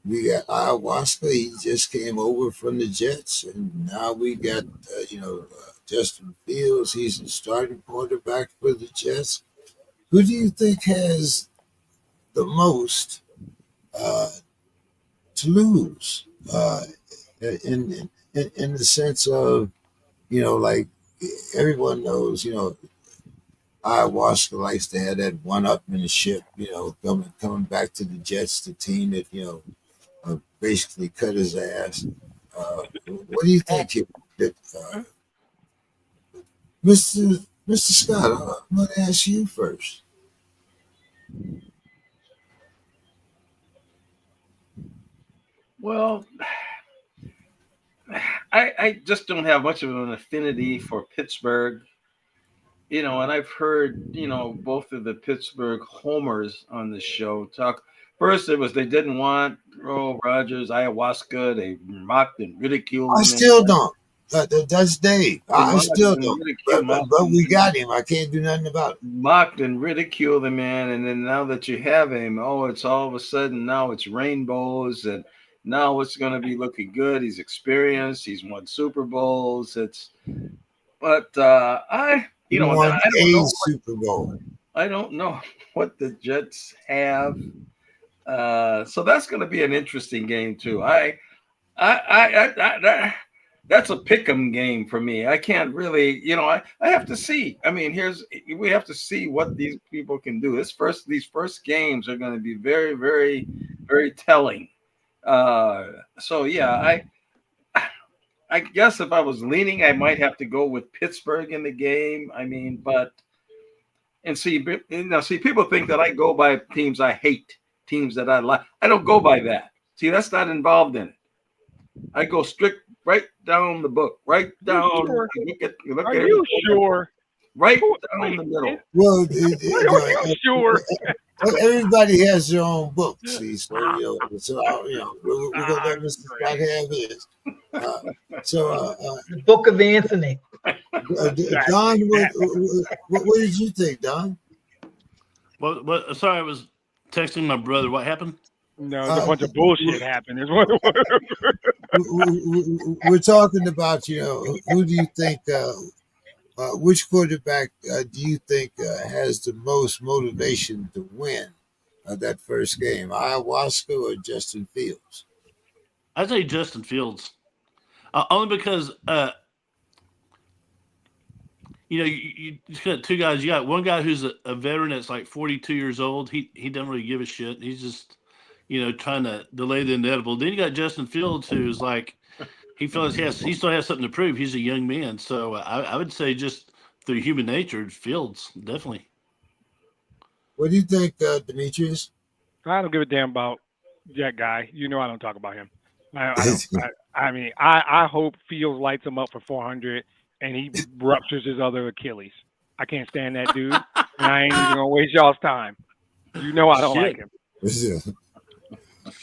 We got Ayahuasca. He just came over from the Jets, and now we got Justin Fields. He's the starting quarterback for the Jets. Who do you think has the most to lose in the sense of like everyone knows Ayahuasca likes to have that one-upmanship, coming back to the Jets, the team that basically cut his ass. What do you think here? Mr. Scott, I'm going to ask you first. Well, I just don't have much of an affinity for Pittsburgh, and I've heard, both of the Pittsburgh homers on the show talk. First, it was they didn't want Rodgers, Ayahuasca. They mocked and ridiculed. I still don't. That's Dave. They I mocked still and don't. ridiculed, But we got him. I can't do nothing about it. mocked and ridiculed the man, and then now that you have him, oh, it's all of a sudden now it's rainbows, and now it's going to be looking good. He's experienced. He's won Super Bowls. But He and won I don't a know. Super Bowl. I don't know what the Jets have. So that's going to be an interesting game too. That's a pick 'em game for me. I can't really, I have to see. I mean, we have to see what these people can do. These first games are going to be very, very, very telling. So yeah, I guess if I was leaning, I might have to go with Pittsburgh in the game. I mean, see, people think that I go by teams I hate, teams that I like. I don't go by that. See, that's not involved in it. I go strict right down the book, right down. Sure? Look Are at you sure? right down the middle. Well, Are you sure? everybody has their own book. See, so we're gonna let I'm Mr. Scott great. have his. The Book of Anthony. Don, what did you think, Don? What? Sorry, I was texting my brother. What happened? No, there's a bunch of bullshit happened. Is what it was. We're talking about, who do you think, which quarterback do you think has the most motivation to win that first game, Ayahuasca or Justin Fields? I'd say Justin Fields, only because you just got two guys. You got one guy who's a veteran that's like 42 years old. He doesn't really give a shit. He's just trying to delay the inevitable. Then you got Justin Fields, who's like, he feels he still has something to prove. He's a young man, so I would say just through human nature, Fields definitely. What do you think, Demetrius? I don't give a damn about that guy. I don't talk about him. I hope Fields lights him up for 400 and he ruptures his other Achilles. I can't stand that dude, and I ain't even gonna waste y'all's time. I don't like him.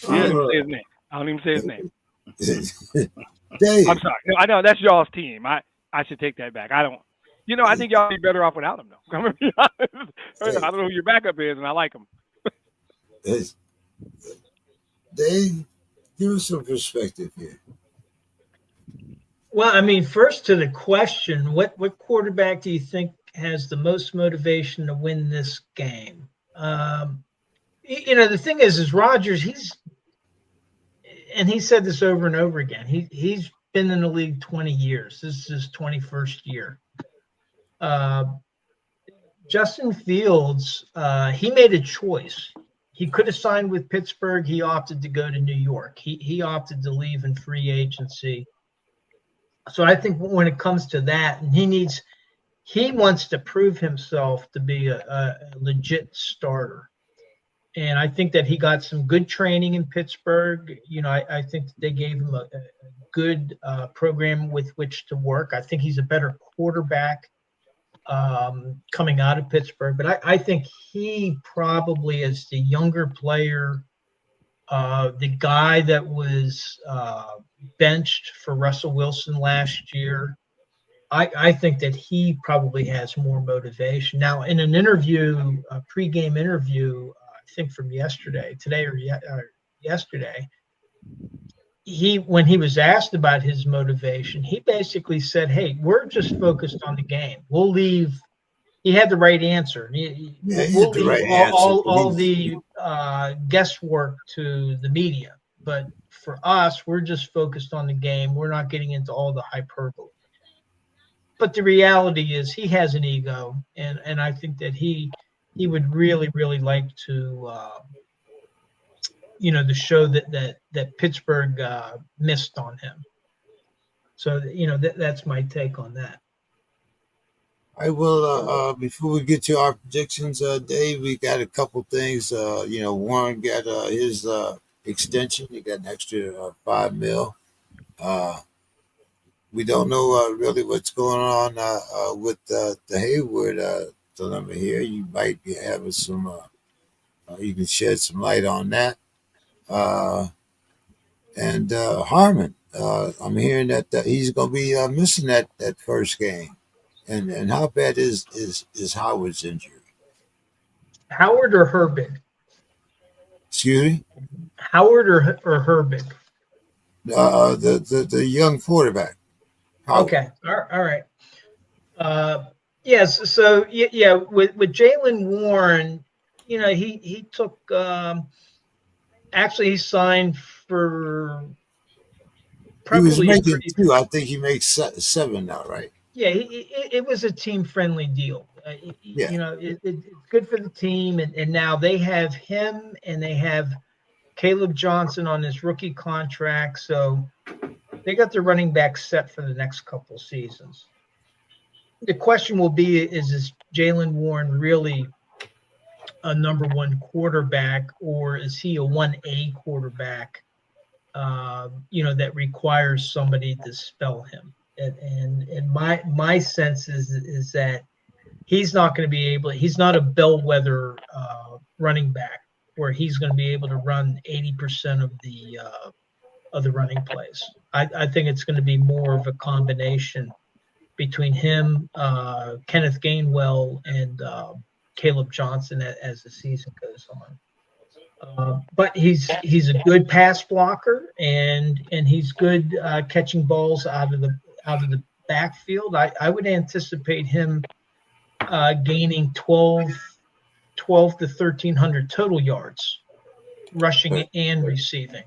I don't even say his name. Dave. I'm sorry. No, I know that's y'all's team. I should take that back. I don't. I think y'all be better off without him, though. I'm gonna be honest. I don't know who your backup is, and I like him. Dave, give us some perspective here. Well, I mean, first to the question, what quarterback do you think has the most motivation to win this game? The thing is Rodgers, he said this over and over again. He's been in the league 20 years. This is his 21st year. Justin Fields, he made a choice. He could have signed with Pittsburgh. He opted to go to New York. He opted to leave in free agency. So I think when it comes to that, and he wants to prove himself to be a legit starter. And I think that he got some good training in Pittsburgh. I think they gave him a good program with which to work. I think he's a better quarterback coming out of Pittsburgh. But I think he probably, as the younger player, the guy that was benched for Russell Wilson last year, I think that he probably has more motivation. Now, in an interview, a pregame interview, I think from yesterday, when he was asked about his motivation, he basically said, "Hey, we're just focused on the game. We'll leave." He had the right answer. We'll leave all the guesswork to the media. But for us, we're just focused on the game. We're not getting into all the hyperbole. But the reality is he has an ego, and I think that he would really, really like to, to show that Pittsburgh missed on him. So, that's my take on that. I will, before we get to our predictions, Dave, we got a couple things. Warren got his extension. He got an extra $5 million. We don't know really what's going on with the Hayward dilemma here. You might be having some, you can shed some light on that. And Harmon, I'm hearing that he's going to be missing that first game. And how bad is Howard's injury? Howard or Herbig? Excuse me? Howard or Herbig? The young quarterback. Howard. Okay. All right. Yes. So yeah, with Jalen Warren, he took. Actually, he signed for He was probably making 2. I think he makes 7 now, right? Yeah, it was a team-friendly deal. Yeah. It's good for the team, and now they have him and they have Caleb Johnson on his rookie contract, so they got their running back set for the next couple seasons. The question will be: is Jalen Warren really a number 1 quarterback, or is he a 1A quarterback? That requires somebody to spell him. And my sense is that he's not going to be able. He's not a bellwether running back where he's going to be able to run 80% of the running plays. I think it's going to be more of a combination between him, Kenneth Gainwell, and Caleb Johnson as the season goes on. But he's a good pass blocker, and he's good catching balls out of the backfield. I would anticipate him gaining 12 to 1,300 total yards, rushing and receiving.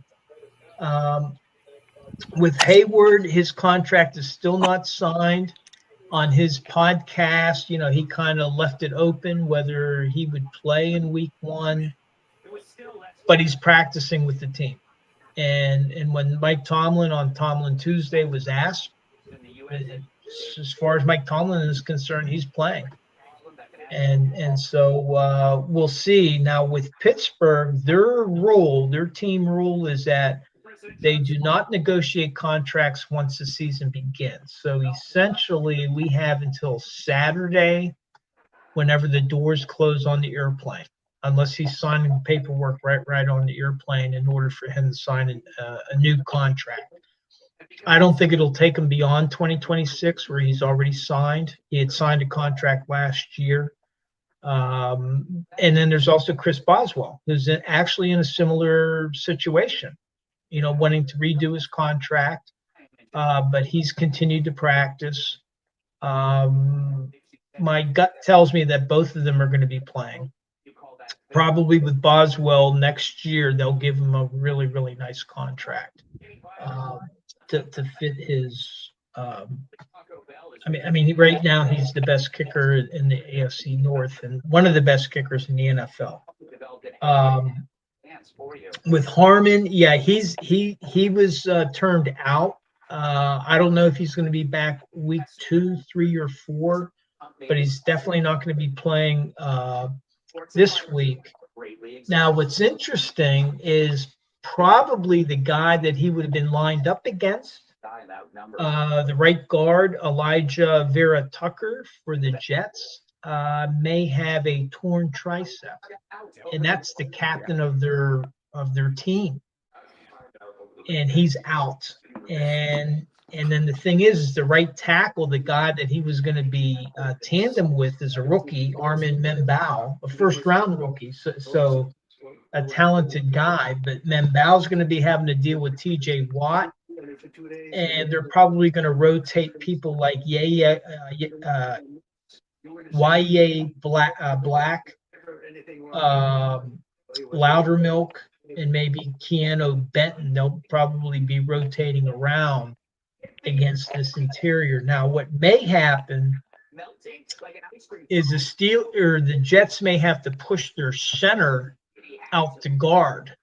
With Hayward, his contract is still not signed. On his podcast, he kind of left it open whether he would play in week 1. But he's practicing with the team. And when Mike Tomlin on Tomlin Tuesday was asked, as far as Mike Tomlin is concerned, he's playing. And so we'll see. Now with Pittsburgh, their team rule is that they do not negotiate contracts once the season begins. So essentially we have until Saturday, whenever the doors close on the airplane, unless he's signing paperwork right on the airplane in order for him to sign a new contract. I don't think it'll take him beyond 2026, where he's already signed. He had signed a contract last year. And then there's also Chris Boswell, who's actually in a similar situation, wanting to redo his contract, but he's continued to practice. My gut tells me that both of them are going to be playing. Probably with Boswell next year, they'll give him a really, really nice contract to fit his. I mean, right now he's the best kicker in the AFC North and one of the best kickers in the NFL. With Harmon, yeah, he was termed out. I don't know if he's going to be back week 2, 3, or 4, but he's definitely not going to be playing this week. Now, what's interesting is probably the guy that he would have been lined up against, the right guard, Elijah Vera Tucker for the Jets, may have a torn tricep, and that's the captain of their team, and he's out. And then the thing is the right tackle, the guy that he was going to be tandem with, is a rookie, Armin Membao, a first-round rookie. So a talented guy, but Membao's going to be having to deal with T.J. Watt, and they're probably going to rotate people like Yaya Black, Loudermilk, and maybe Keanu Benton. They'll probably be rotating around against this interior. Now, what may happen is the Jets may have to push their center out to guard,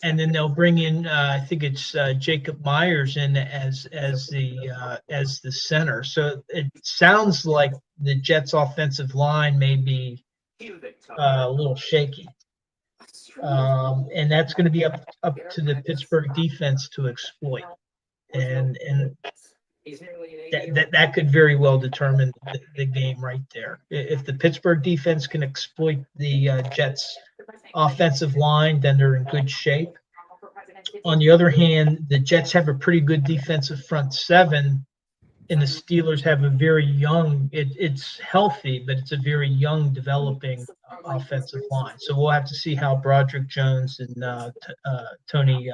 and then they'll bring in I think it's Jacob Myers in as the center. So it sounds like the Jets' offensive line may be a little shaky, and that's going to be up to the Pittsburgh defense to exploit. And that could very well determine the game right there. If the Pittsburgh defense can exploit the Jets' offensive line, then they're in good shape. On the other hand, the Jets have a pretty good defensive front seven, and the Steelers have a very young. It's healthy, but it's a very young, developing offensive line. So we'll have to see how Broderick Jones and Tony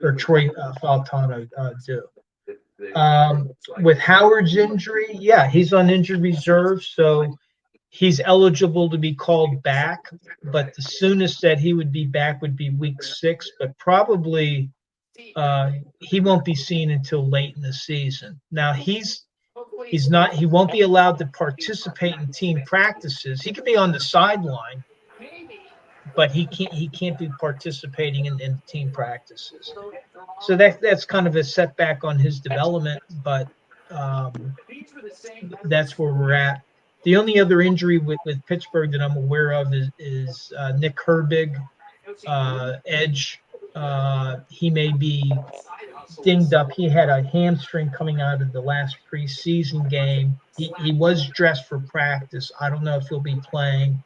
or Troy Fautano do. With Howard's injury, yeah, he's on injured reserve, so he's eligible to be called back. But the soonest that he would be back would be week 6, but probably he won't be seen until late in the season. Now he won't be allowed to participate in team practices. He could be on the sideline, but he can't be participating in team practices. So that's kind of a setback on his development, but that's where we're at. The only other injury with Pittsburgh that I'm aware of is Nick Herbig, edge. He may be dinged up. He had a hamstring coming out of the last preseason game. He was dressed for practice. I don't know if he'll be playing.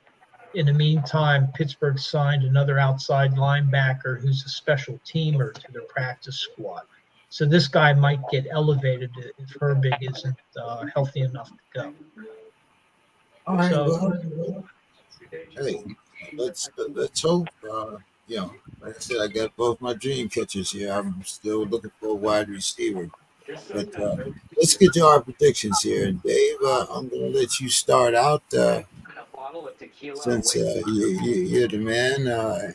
In the meantime, Pittsburgh signed another outside linebacker who's a special teamer to their practice squad. So this guy might get elevated if Herbig isn't healthy enough to go. All right. So, Well, hey, let's hope. Like I said, I got both my dream catchers here. I'm still looking for a wide receiver. But let's get to our predictions here. And Dave, I'm going to let you start out since you're the man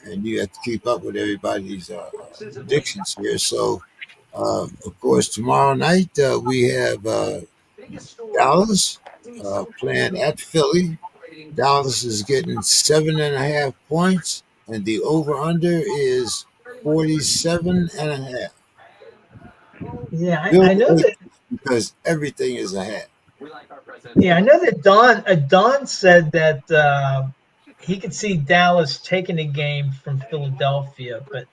and you have to keep up with everybody's predictions here. So, of course, tomorrow night we have Dallas playing at Philly. Dallas is getting 7.5 points, and the over/under is 47.5. yeah, I know that. Because everything is a half. Yeah, I know that Don said that he could see Dallas taking a game from Philadelphia, but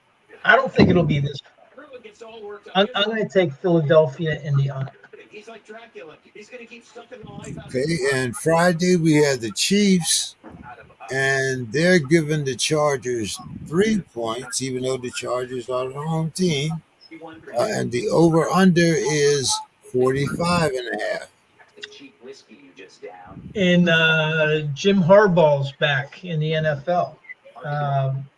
I don't think it'll be this. I'm going to take Philadelphia in the under. Okay, and Friday we have the Chiefs, and they're giving the Chargers 3 points, even though the Chargers are the home team. And the over/under is 45.5. And Jim Harbaugh's back in the NFL.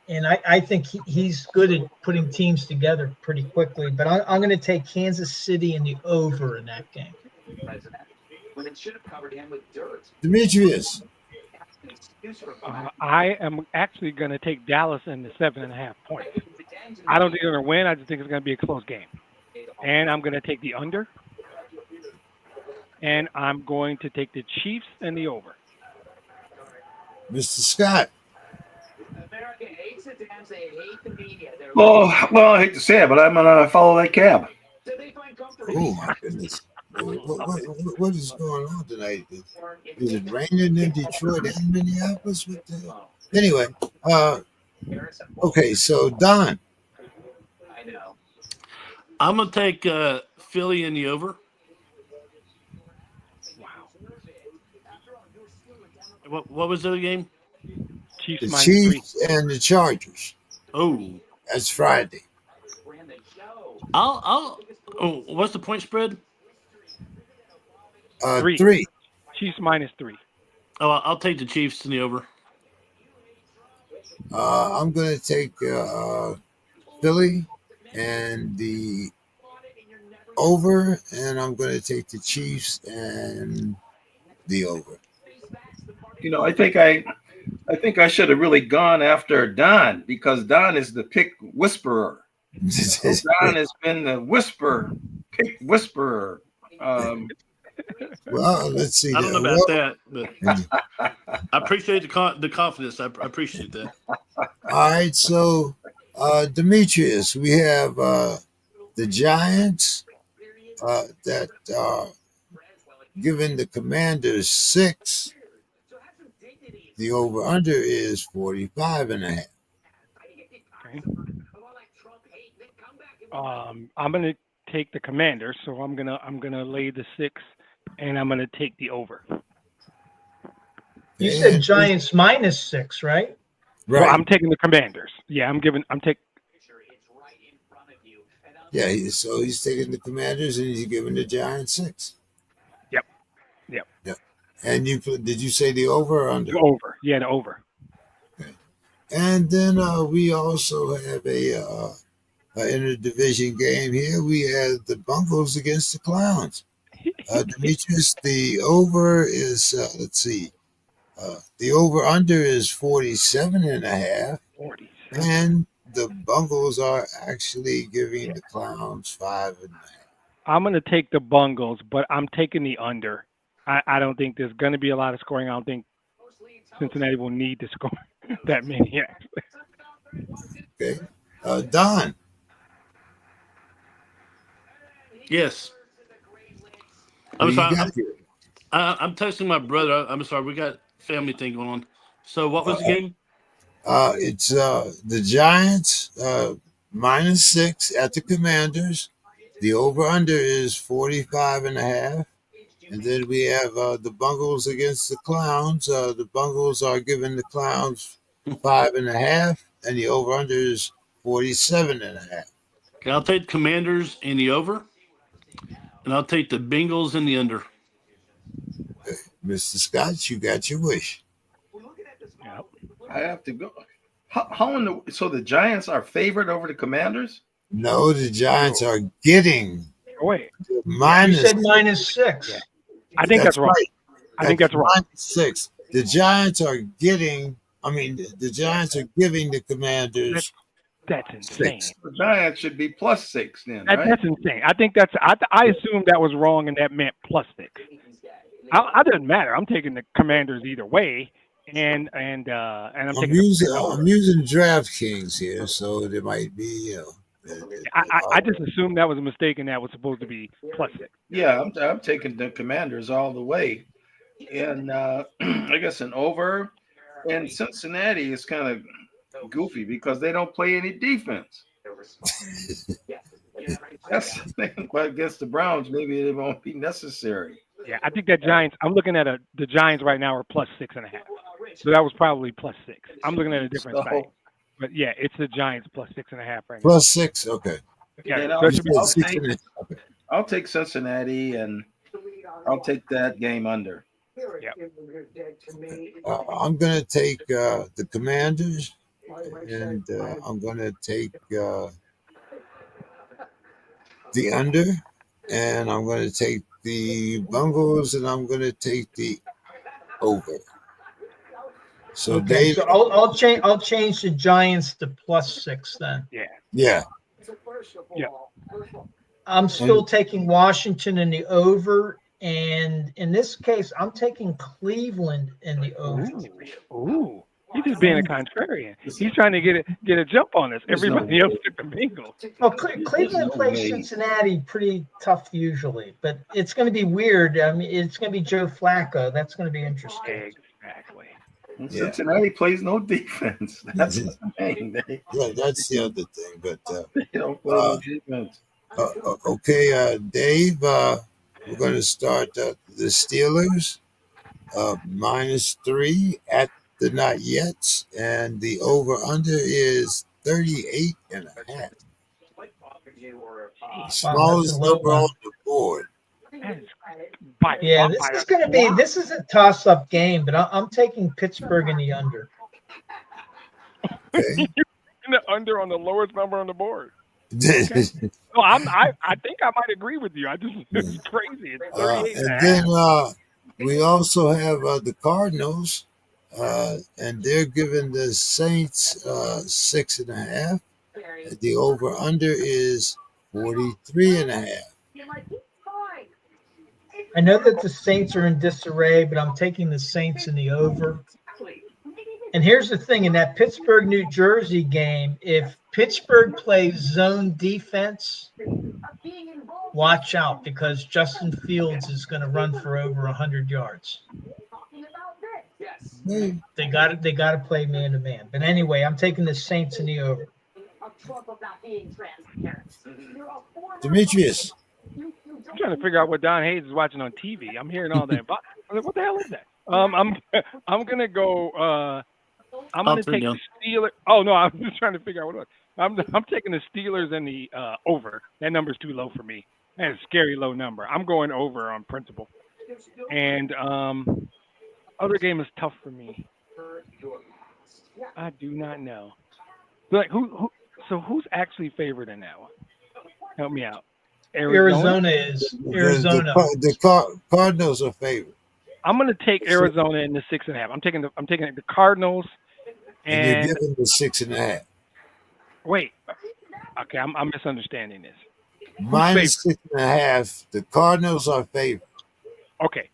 And I think he's good at putting teams together pretty quickly. But I'm going to take Kansas City in the over in that game. Demetrius. I am actually going to take Dallas in the 7.5 points. I don't think they're going to win. I just think it's going to be a close game. And I'm going to take the under. And I'm going to take the Chiefs and the over. Mr. Scott. Well, I hate to say it, but I'm going to follow that cab. Oh, my goodness. What is going on tonight? Is it raining in Detroit and Minneapolis? Anyway, okay, so Don. I'm going to take Philly in the over. What was the game? Chiefs the minus Chiefs 3. and the Chargers. Oh, that's Friday. What's the point spread? 3. Chiefs minus 3. Oh, I'll take the Chiefs in the over. I'm going to take Philly and the over, and I'm going to take the Chiefs and the over. I think I should have really gone after Don, because Don is the pick whisperer. So Don has been the pick whisperer. Well, let's see. I don't know about that, but I appreciate the confidence. I appreciate that. All right, so Demetrius, we have the Giants that are giving the Commanders 6. The over/under is 45.5. Okay. I'm going to take the Commanders, so I'm gonna lay the 6, and I'm gonna take the over. You said Giants minus 6, right? Right. Well, I'm taking the Commanders. Yeah, I'm taking. Yeah, so he's taking the Commanders and he's giving the Giants 6. Yep. Yeah. And did you say the over or under? The over. Yeah, the over. Okay. And then we also have a interdivision game here. We have the Bungles against the Clowns. Demetrius, the over is, let's see, the over under is 47.5. 47. And the Bungles are actually giving the Clowns 5.5. I'm going to take the Bungles, but I'm taking the under. I don't think there's going to be a lot of scoring. I don't think Cincinnati will need to score that many, actually. Okay. Don. Yes. What I'm do you sorry. got here? I'm texting my brother. I'm sorry. We got family thing going on. So what was the game? It's the Giants -6 at the Commanders. The over/under is 45.5. And then we have the Bungles against the Clowns. The Bungles are giving the Clowns 5.5, and the over/under is 47.5. Okay, I'll take Commanders in the over, and I'll take the Bengals in the under. Okay. Mr. Scott, you got your wish. Yep. I have to go. So the Giants are favored over the Commanders? No, the Giants are getting Oh, wait. You minus. said -6. Yeah. I think that's wrong. Right. I think that's wrong. -6. The Giants are getting. I mean, the Giants are giving the Commanders That's insane. 6. The Giants should be +6 then, right? That's insane. I think that's. I assumed that was wrong, and that meant +6. I doesn't matter. I'm taking the Commanders either way, and I'm taking. I'm using DraftKings here, so there might be. I just assumed that was a mistake, and that was supposed to be +6. Yeah, I'm taking the Commanders all the way, and I guess an over. And Cincinnati is kind of goofy because they don't play any defense. That's the thing. But against the Browns, maybe it won't be necessary. Yeah, I think that Giants. I'm looking at the Giants right now are +6.5. So that was probably +6. I'm looking at a different site. But yeah, it's the Giants +6.5 right now. +6, okay. Yeah, And so it should be I'll take Cincinnati, and I'll take that game under. I'm going to take the Commanders, and I'm going to take the under, and I'm going to take the Bungles, and I'm going to take the over. So Okay, Dave, so I'll change the Giants to +6 then. yeah, I'm still taking Washington in the over, and in this case, I'm taking Cleveland in the over. Ooh. He's just being a contrarian. He's trying to get a jump on us. Everybody else took the Bengals. Well, Cleveland plays Cincinnati pretty tough usually, but it's going to be weird. I mean, it's going to be Joe Flacco. That's going to be interesting. Exactly. And Cincinnati plays no defense. That's the thing. yeah, that's the other thing. But They don't play no defense. okay, Dave, we're going to start the Steelers -3 at the Not Yets, and the over/under is 38.5. Smallest number on the board. Yeah, this is a toss-up game, but I'm taking Pittsburgh in the under. Okay. The under on the lowest number on the board. Okay. No, I think I might agree with you. It's crazy. It's 38. And then we also have the Cardinals, and they're giving the Saints 6.5. The over/under is 43.5. I know that the Saints are in disarray, but I'm taking the Saints in the over. And here's the thing, in that Pittsburgh, New Jersey game, if Pittsburgh plays zone defense, watch out, because Justin Fields is going to run for over 100 yards. They got to play man to man. But anyway, I'm taking the Saints in the over. Demetrius. I'm trying to figure out what Don Hayes is watching on TV. I'm hearing all that. I'm like, what the hell is that? I'm gonna go. I'm gonna take the Steelers. Oh no, I'm just trying to figure out what it was. I'm taking the Steelers and the over. That number's too low for me. That's a scary low number. I'm going over on principle. And other game is tough for me. I do not know. Like so who's actually favored in that one? Help me out. Arizona is. Arizona. The Cardinals are favored. I'm going to take Arizona in the 6.5. I'm taking the Cardinals. And you're giving the 6.5. Wait. Okay, I'm misunderstanding this. Minus 6.5. The Cardinals are favored. Okay,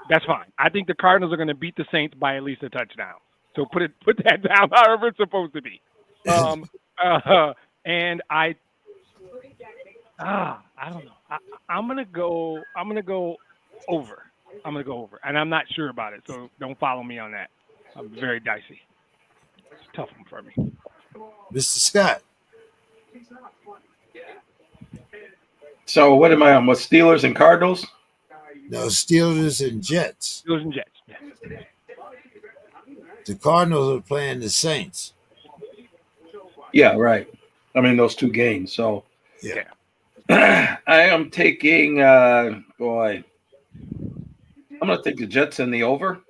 that's fine. I think the Cardinals are going to beat the Saints by at least a touchdown. So put that down however it's supposed to be. And I don't know. I'm gonna go over. I'm gonna go over, and I'm not sure about it. So don't follow me on that. I'm very dicey. It's a tough one for me. Mr. Scott. So what am I on? What, Steelers and Cardinals? No, Steelers and Jets. Steelers and Jets. Yeah. The Cardinals are playing the Saints. Yeah, right. I mean, those two games. So yeah. I am taking, boy, I'm going to take the Jets in the over.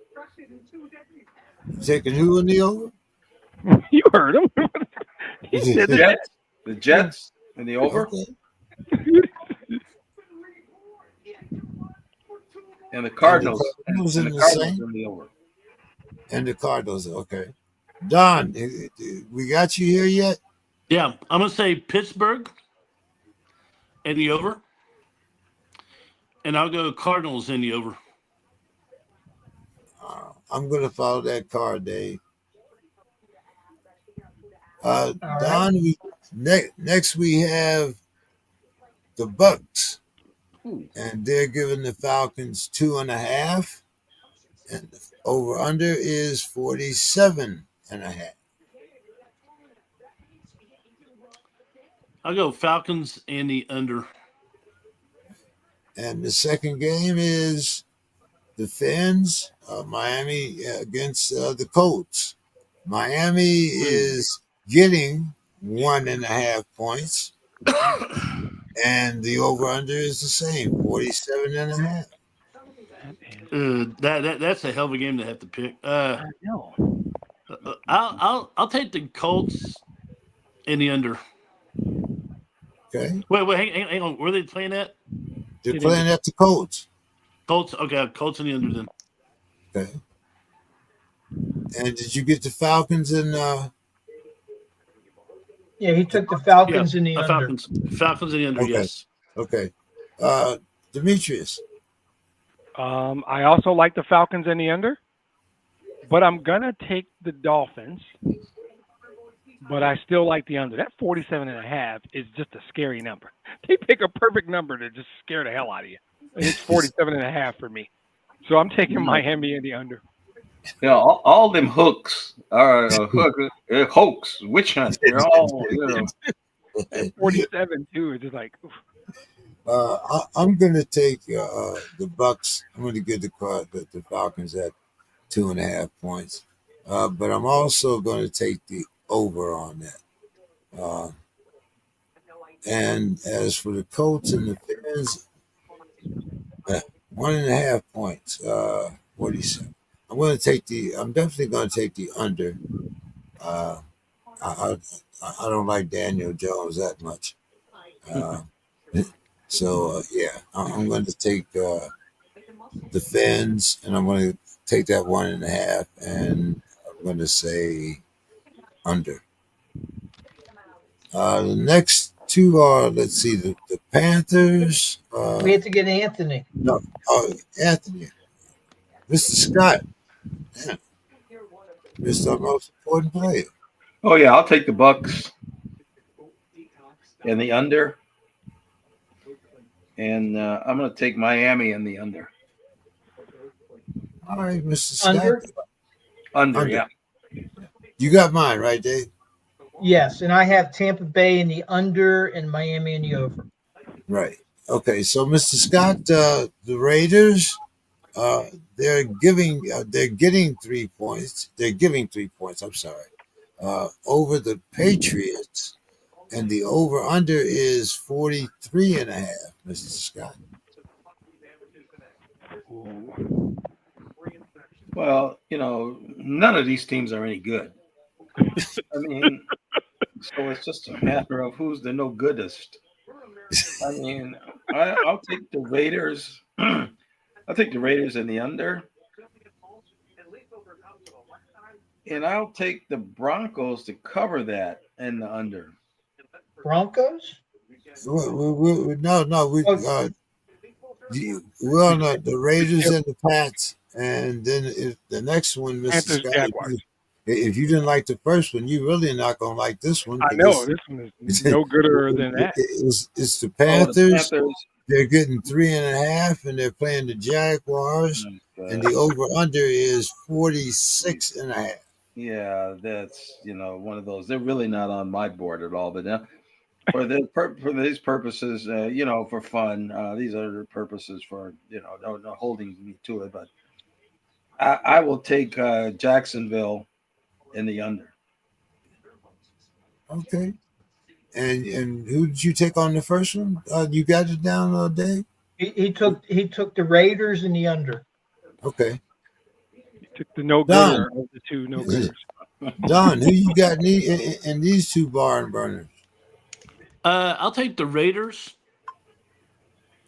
Taking who in the over? You heard him. He said the Jets in the over. Okay. And the Cardinals. And the Cardinals in the over. And the Cardinals, okay. Don, we got you here yet? Yeah, I'm going to say Pittsburgh in the over. And I'll go Cardinals in the over. I'm going to follow that card, Dave. Right. Don, next we have the Bucks. And they're giving the Falcons 2.5. And the over-under is 47.5. I'll go Falcons and the under. And the second game is the Fins, Miami against the Colts. Miami is getting 1.5 points. And the over-under is the same, 47.5. That's a hell of a game to have to pick. I know. I'll take the Colts in the under. Okay. Wait, hang on. Where are they playing at? They're playing at the Colts. Colts. Okay, Colts in the under then. Okay. And did you get the Falcons in? Yeah, he took the Falcons in the under. Falcons in the under. Okay. Yes. Okay. Demetrius. I also like the Falcons in the under, but I'm gonna take the Dolphins. But I still like the under. That 47.5 is just a scary number. They pick a perfect number to just scare the hell out of you. And it's 47.5 for me. So I'm taking Miami in the under. Yeah, all them hooks are hoax, witch hunt. They're all, 47 too. It's just like. Oof. I'm going to take the Bucks. I'm going to give the Falcons at 2.5 points. But I'm also going to take the over on that. And as for the Colts and the Fins, 1.5 points. 47. I'm definitely going to take the under. I don't like Daniel Jones that much. So, I'm going to take the Fins, and I'm going to take that 1.5, and I'm going to say under. The next two are, let's see, the Panthers. We have to get Anthony. No, Anthony. Mr. Scott. Yeah. Mr. Our most important player. Oh, yeah, I'll take the Bucks and the under. And I'm going to take Miami in the under. All right, Mr. Scott. Under, yeah. You got mine, right, Dave? Yes, and I have Tampa Bay in the under and Miami in the over. Right. Okay, so Mr. Scott, the Raiders, they're getting 3 points. They're giving 3 points. I'm sorry. over the Patriots, and the over-under is 43.5, Mr. Scott. Ooh. Well, none of these teams are any good. I mean, so it's just a matter of who's the no goodest. I mean, I'll take the Raiders. I'll take the Raiders in the under. And I'll take the Broncos to cover that in the under. Broncos? No. We're on the Raiders and the Pats, and then the next one, Mr. Panthers, Scott. Jaguars. If you didn't like the first one, you really not gonna like this one. I know this one is no gooder than that. It's the Oh, Panthers. the Panthers. They're getting 3.5, and they're playing the Jaguars, and the over/under is 46.5. Yeah, that's one of those. They're really not on my board at all. But now, for these purposes, for fun, these are the purposes for no holding me to it. But I will take Jacksonville in the under. Okay. And who did you take on the first one? You got it down, Dave? He took the Raiders in the under. Okay. You took the no gooder of the two no gooders. Don, who you got in these two barn burners? I'll take the Raiders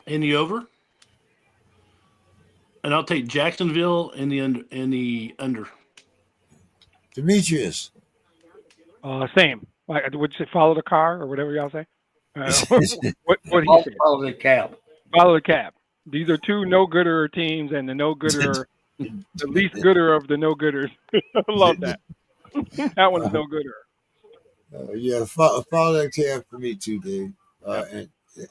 in the over, and I'll take Jacksonville in the under. Demetrius. Same. Would you say follow the car or whatever y'all say? What he said? Follow the cab. Follow the cab. These are two no gooder teams, and the no gooder, the least gooder of the no gooders. I love that. That one's no gooder. Yeah, follow that cab for me too, Dave.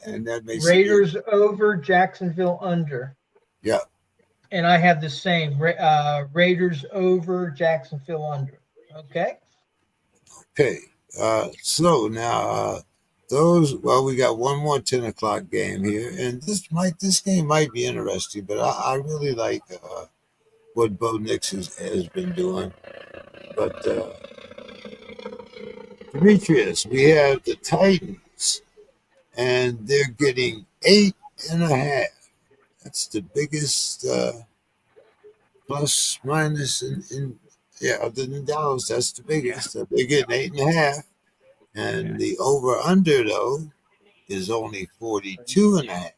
And that makes Raiders over, Jacksonville under. Yeah. And I have the same. Raiders over, Jacksonville under. Okay. Okay. So now we got one more 10 o'clock game here, and this game might be interesting, but I really like what Bo Nix has been doing. But Demetrius, we have the Titans, and they're getting 8.5. That's the biggest plus minus other than Dallas, that's the biggest. Yeah. They're getting 8.5. And the over-under, though, is only 42.5.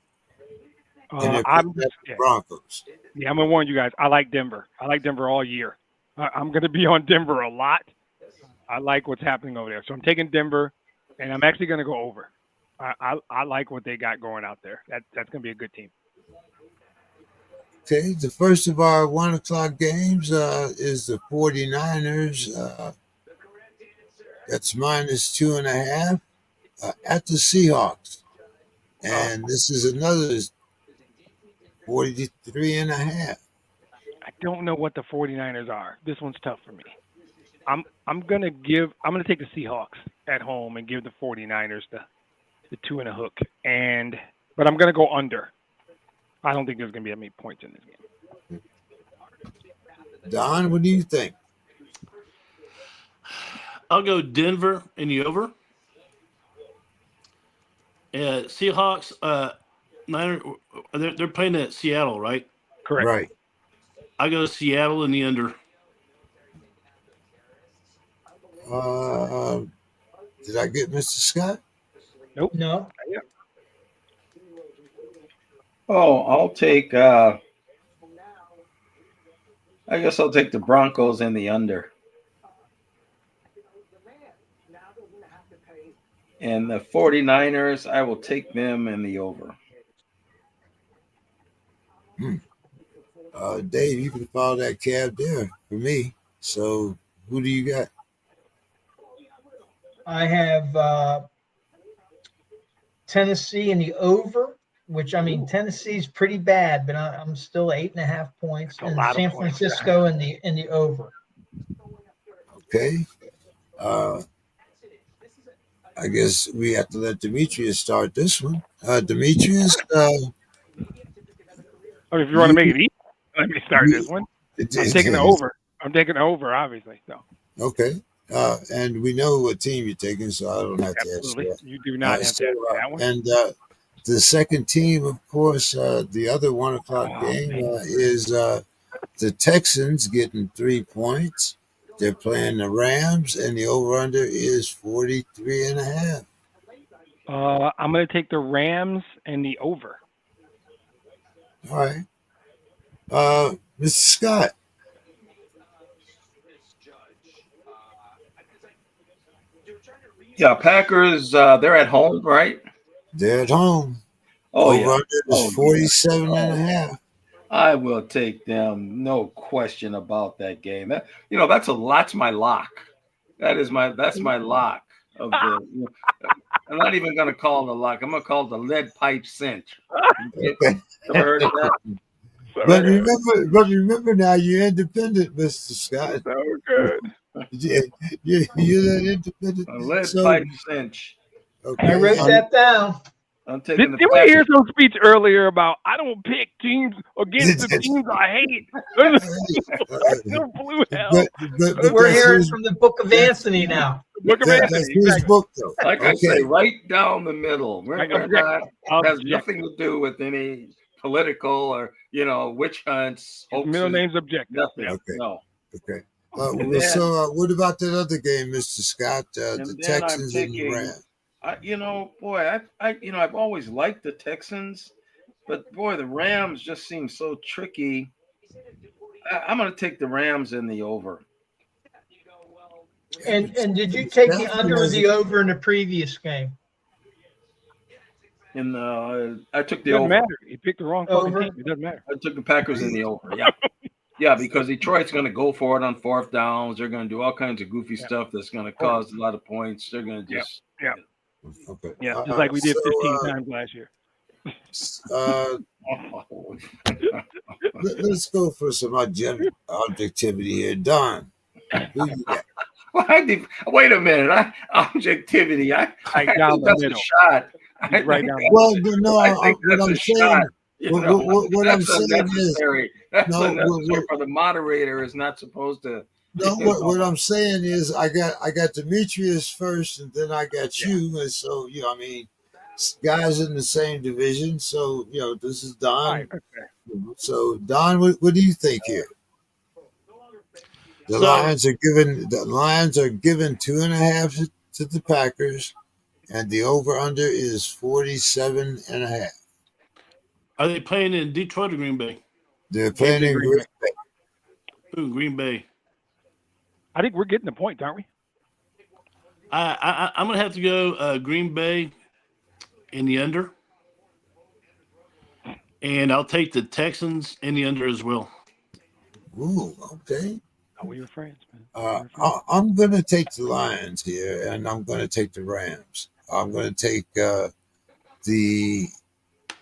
And they're picking up the Broncos. Yeah, I'm going to warn you guys. I like Denver. I like Denver all year. I'm going to be on Denver a lot. I like what's happening over there. So I'm taking Denver, and I'm actually going to go over. I like what they got going out there. That's going to be a good team. Okay, the first of our 1 o'clock games is the 49ers. That's minus 2.5 at the Seahawks. And this is another 43.5. I don't know what the 49ers are. This one's tough for me. I'm gonna take the Seahawks at home and give the 49ers the 2 and a hook. But I'm gonna go under. I don't think there's going to be that many points in this game. Don, what do you think? I'll go Denver in the over. Seahawks, they're playing at Seattle, right? Correct. Right. I go Seattle in the under. Did I get Mr. Scott? Nope. No. Yeah. Oh, I'll take. I guess I'll take the Broncos in the under. And the 49ers, I will take them in the over. Dave, you can follow that cab there for me. So who do you got? I have Tennessee in the over, which, I mean, Tennessee's pretty bad, but I'm still 8.5 points. And San Francisco in the over. Okay. I guess we have to let Demetrius start this one. Demetrius. If you want to make it easy, let me start this one. I'm taking the over. I'm taking the over, obviously. So. Okay. And we know what team you're taking, so I don't have to ask Absolutely. that. You do not have to ask me that one. And the second team, of course, the other 1 o'clock game is the Texans getting 3 points. They're playing the Rams, and the over/under is 43.5. I'm going to take the Rams and the over. All right. Mr. Scott. Yeah, Packers, they're at home, right? They're at home. Oh, yeah. Over/under is 47.5. I will take them, no question about that game. That's my lock. That's my lock of the. I'm not even going to call it a lock. I'm going to call it the lead pipe cinch. Okay. Ever heard of that? But remember now, you're independent, Mr. Scott. So good. You're that independent. A lead pipe cinch. Okay. I wrote that down. I'm taking Did we hear some speech earlier about I don't pick teams against the teams I hate? Blue hell. But We're hearing from the Book of Anthony now. Look at That's his book, though. Like I say, right down the middle. Has Object. nothing to do with any political or witch hunts. His middle name's objective. Nothing. Okay. No. Okay. What about that other game, Mr. Scott? The Texans and the Rams. I've always liked the Texans, but boy, the Rams just seem so tricky. I'm going to take the Rams in the over. And did you take the under or the over in the previous game? I took the Doesn't over. matter. You picked the wrong fucking Over. team. It doesn't matter. I took the Packers in the over. Yeah. Yeah, because Detroit's going to go for it on 4th downs. They're going to do all kinds of goofy stuff that's going to cause a lot of points. They're going to just Okay. Yeah, just like we did 15 times last year. Let's go for some objectivity here. Don, who you got? Wait a minute. Objectivity. I down think the that's middle. a shot. Right down. Well, no, I think what I'm saying. shot. What I'm saying is, unnecessary. That's No, unnecessary for the moderator is not supposed to. no. What I'm saying is, I got Demetrius first, and then I got you, and so guys in the same division. So this is Don. All right, okay. So Don, what do you think here? The Lions are given 2.5 to the Packers, and the over/under is 47.5. Are they playing in Detroit or Green Bay? They're playing in Green Bay. Ooh, Green Bay. I think we're getting the point, aren't we? I'm going to have to go Green Bay in the under. And I'll take the Texans in the under as well. Ooh, okay. Oh, we were friends, man. I'm going to take the Lions here, and I'm going to take the Rams. I'm going to take the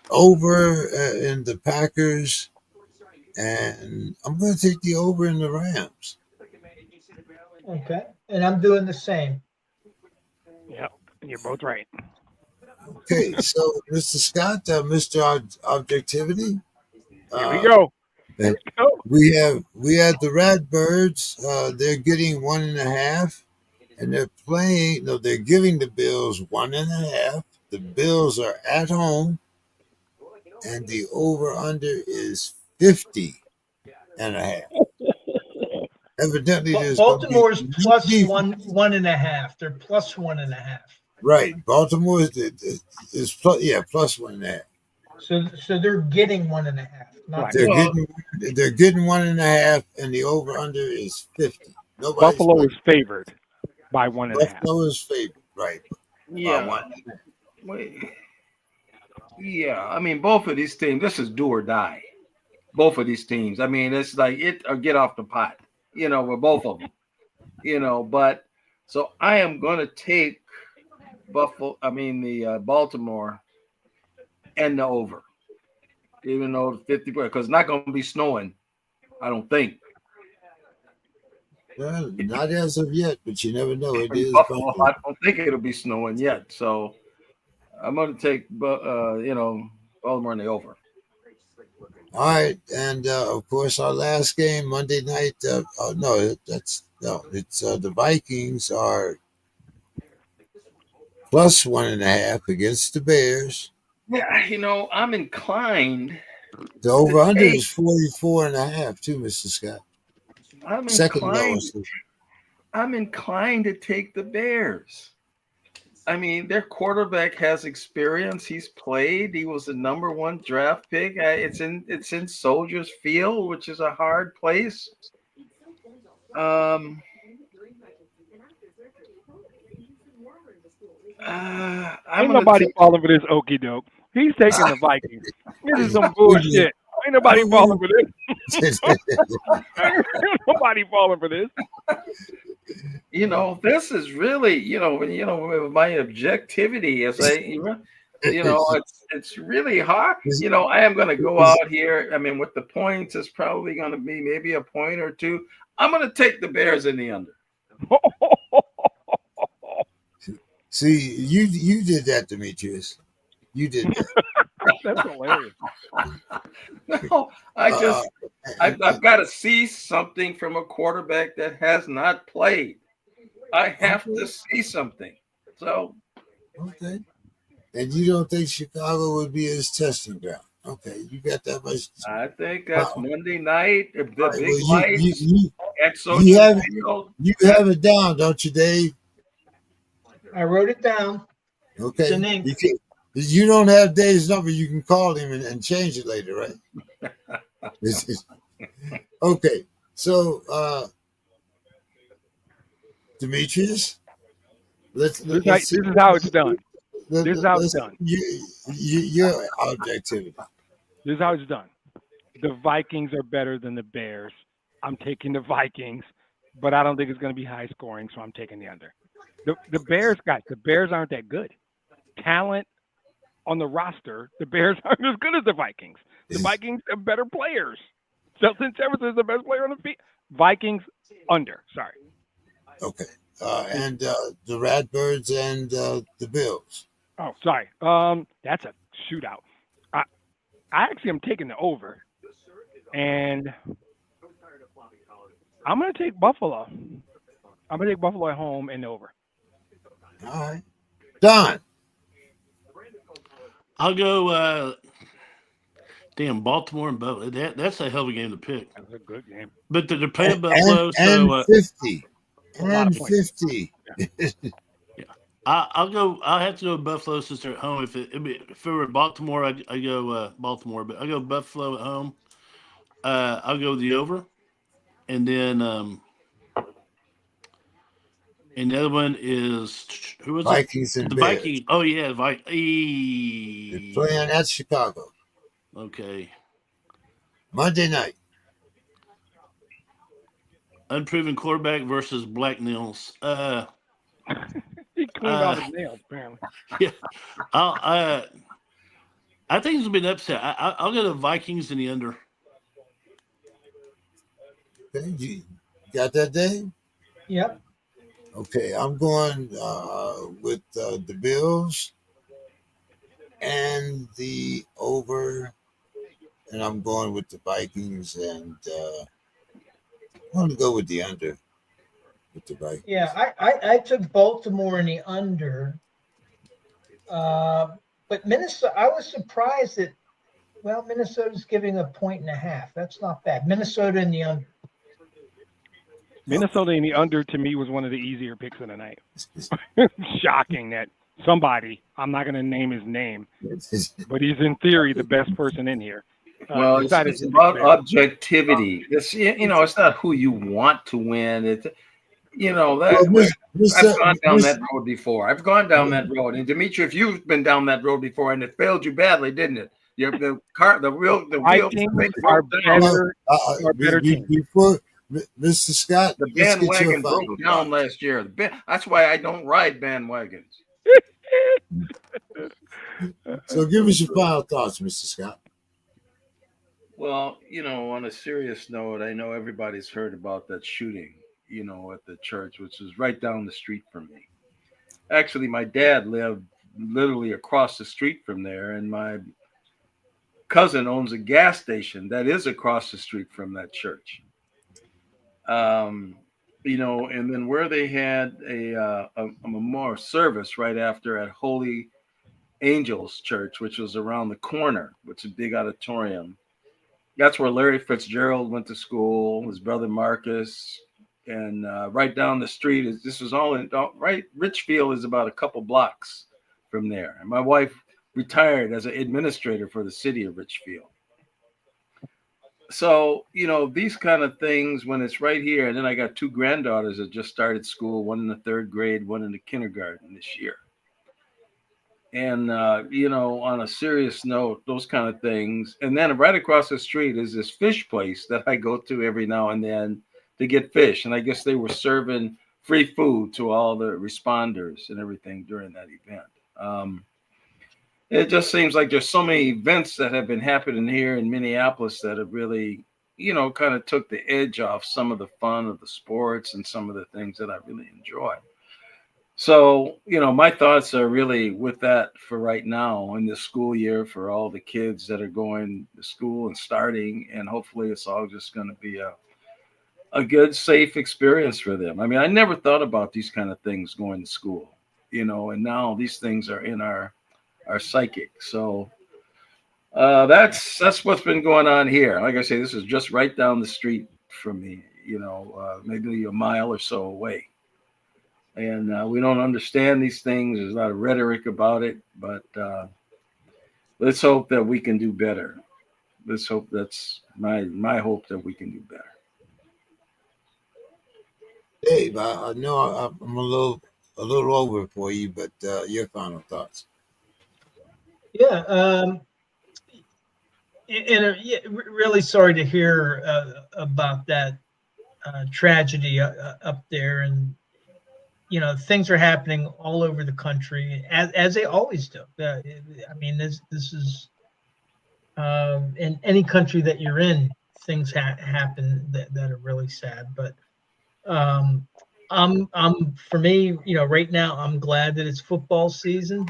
over in the Packers, and I'm going to take the over in the Rams. Okay. And I'm doing the same. Yep, you're both right. Okay, so Mr. Scott, Mr. Objectivity. Here we go. We have the Ratbirds. They're getting 1.5, and they're playing. No, they're giving the Bills 1.5. The Bills are at home, and the over/under is 50.5. Evidently, there's Baltimore's plus 1.5. They're plus 1.5. Right, Baltimore is plus 1.5. So they're getting 1.5. Right. They're getting 1.5, and the over/under is 50. Nobody's Buffalo playing. is favored by 1.5. Buffalo is favored, right? Yeah. Yeah, I mean, both of these teams, this is do or die. Both of these teams. I mean, it's like it or get off the pot, with both of them. But so I am going to take Baltimore and the over, even though 50, because it's not going to be snowing, I don't think. Well, not as of yet, but you never know. It is Buffalo, I don't think it'll be snowing yet. So I'm going to take, Baltimore and the over. All right, and of course our last game Monday night. No, that's No, it's the Vikings are plus 1.5 against the Bears. Yeah, I'm inclined The to over under take. is 44.5 too, Mr. Scott. I'm Second inclined. lowest. I'm inclined to take the Bears. I mean, their quarterback has experience. He's played. He was the number 1 draft pick. It's in Soldiers Field, which is a hard place. I'm Ain't gonna nobody take. falling for this okey doke. He's taking the Vikings. This is some bullshit. Ain't nobody falling for this. Ain't nobody falling for this. This is really, with my objectivity as it's really hard. I am going to go out here. I mean, with the points, it's probably going to be maybe a point or two. I'm going to take the Bears in the under. See, you did that, Demetrius. You did that. That's hilarious. No, I've got to see something from a quarterback that has not played. I have to see something. So, okay. And you don't think Chicago would be his testing ground? Okay, you got that much. I think that's Monday night. The Right, big well, lights at you Social have Field. you have it down, don't you, Dave? I wrote it down. Okay. It's an ink. You don't have Dave's number. You can call him and change it later, right? Okay. So, Demetrius, let's see. This is how it's done. This is how it's done. Your objectivity. This is how it's done. The Vikings are better than the Bears. I'm taking the Vikings, but I don't think it's going to be high scoring, so I'm taking the under. The Bears, guys, the Bears aren't that good. Talent on the roster, the Bears aren't as good as the Vikings. The Vikings have better players. Justin Jefferson is the best player on the field. Vikings under. Sorry. Okay. And the Ratbirds and the Bills. Oh, sorry. That's a shootout. I actually am taking the over, and I'm going to take Buffalo. I'm going to take Buffalo at home and over. All right. Don. I'll go. Damn, Baltimore and Buffalo. That's a hell of a game to pick. That's a good game. But they're playing Buffalo, and 50. And 50. Yeah, I'll go. I'll have to go with Buffalo since they're at home. If it were Baltimore, I go Baltimore. But I go Buffalo at home. I'll go the over, and then and the other one is who was Vikings it? and The Bears. Vikings. Oh yeah, They're playing at Chicago. Okay. Monday night. Unproven quarterback versus Black Nails. He cleaned all his nails, apparently. Yeah. I think it's gonna be an upset. I'll go to Vikings in the under. Okay, you got that, Dave? Yep. Okay, I'm going with the Bills and the over, and I'm going with the Vikings, and I'm going to go with the under with the Vikings. Yeah, I took Baltimore in the under. But Minnesota, I was surprised that, Minnesota's giving 1.5. That's not bad. Minnesota in the under. Minnesota in the under, to me, was one of the easier picks of the night. Shocking that somebody, I'm not going to name his name, but he's in theory the best person in here. Well, it's about objectivity. It's not who you want to win. I've gone down that road before. I've gone down that road. And Dimitri, if you've been down that road before and it failed you badly, didn't it? The Vikings are better team. Before Mr. Scott, the bandwagon broke down last year. That's why I don't ride bandwagons. So give us your final thoughts, Mr. Scott. Well, on a serious note, I know everybody's heard about that shooting, at the church, which is right down the street from me. Actually, my dad lived literally across the street from there, and my cousin owns a gas station that is across the street from that church. and then where they had a memorial service right after at Holy Angels Church, which was around the corner, which is a big auditorium. That's where Larry Fitzgerald went to school, his brother Marcus, and right down the street is this was all in right. Richfield is about a couple blocks from there, and my wife retired as an administrator for the city of Richfield. So these kind of things when it's right here, and then I got two granddaughters that just started school, one in the third grade, one in the kindergarten this year. And on a serious note, those kind of things. And then right across the street is this fish place that I go to every now and then to get fish. And I guess they were serving free food to all the responders and everything during that event. It just seems like there's so many events that have been happening here in Minneapolis that have really, kind of took the edge off some of the fun of the sports and some of the things that I really enjoy. So, my thoughts are really with that for right now in this school year for all the kids that are going to school and starting, and hopefully it's all just going to be a good, safe experience for them. I mean, I never thought about these kind of things going to school, and now these things are in our psychic. So that's what's been going on here. Like I say, this is just right down the street from me, maybe a mile or so away. And we don't understand these things. There's a lot of rhetoric about it, but let's hope that we can do better. Let's hope that's my hope that we can do better. Dave, I know I'm a little over for you, but your final thoughts. Yeah, really sorry to hear about that tragedy up there, and things are happening all over the country as they always do. I mean, this is in any country that you're in, things happen that are really sad. But for me, right now, I'm glad that it's football season.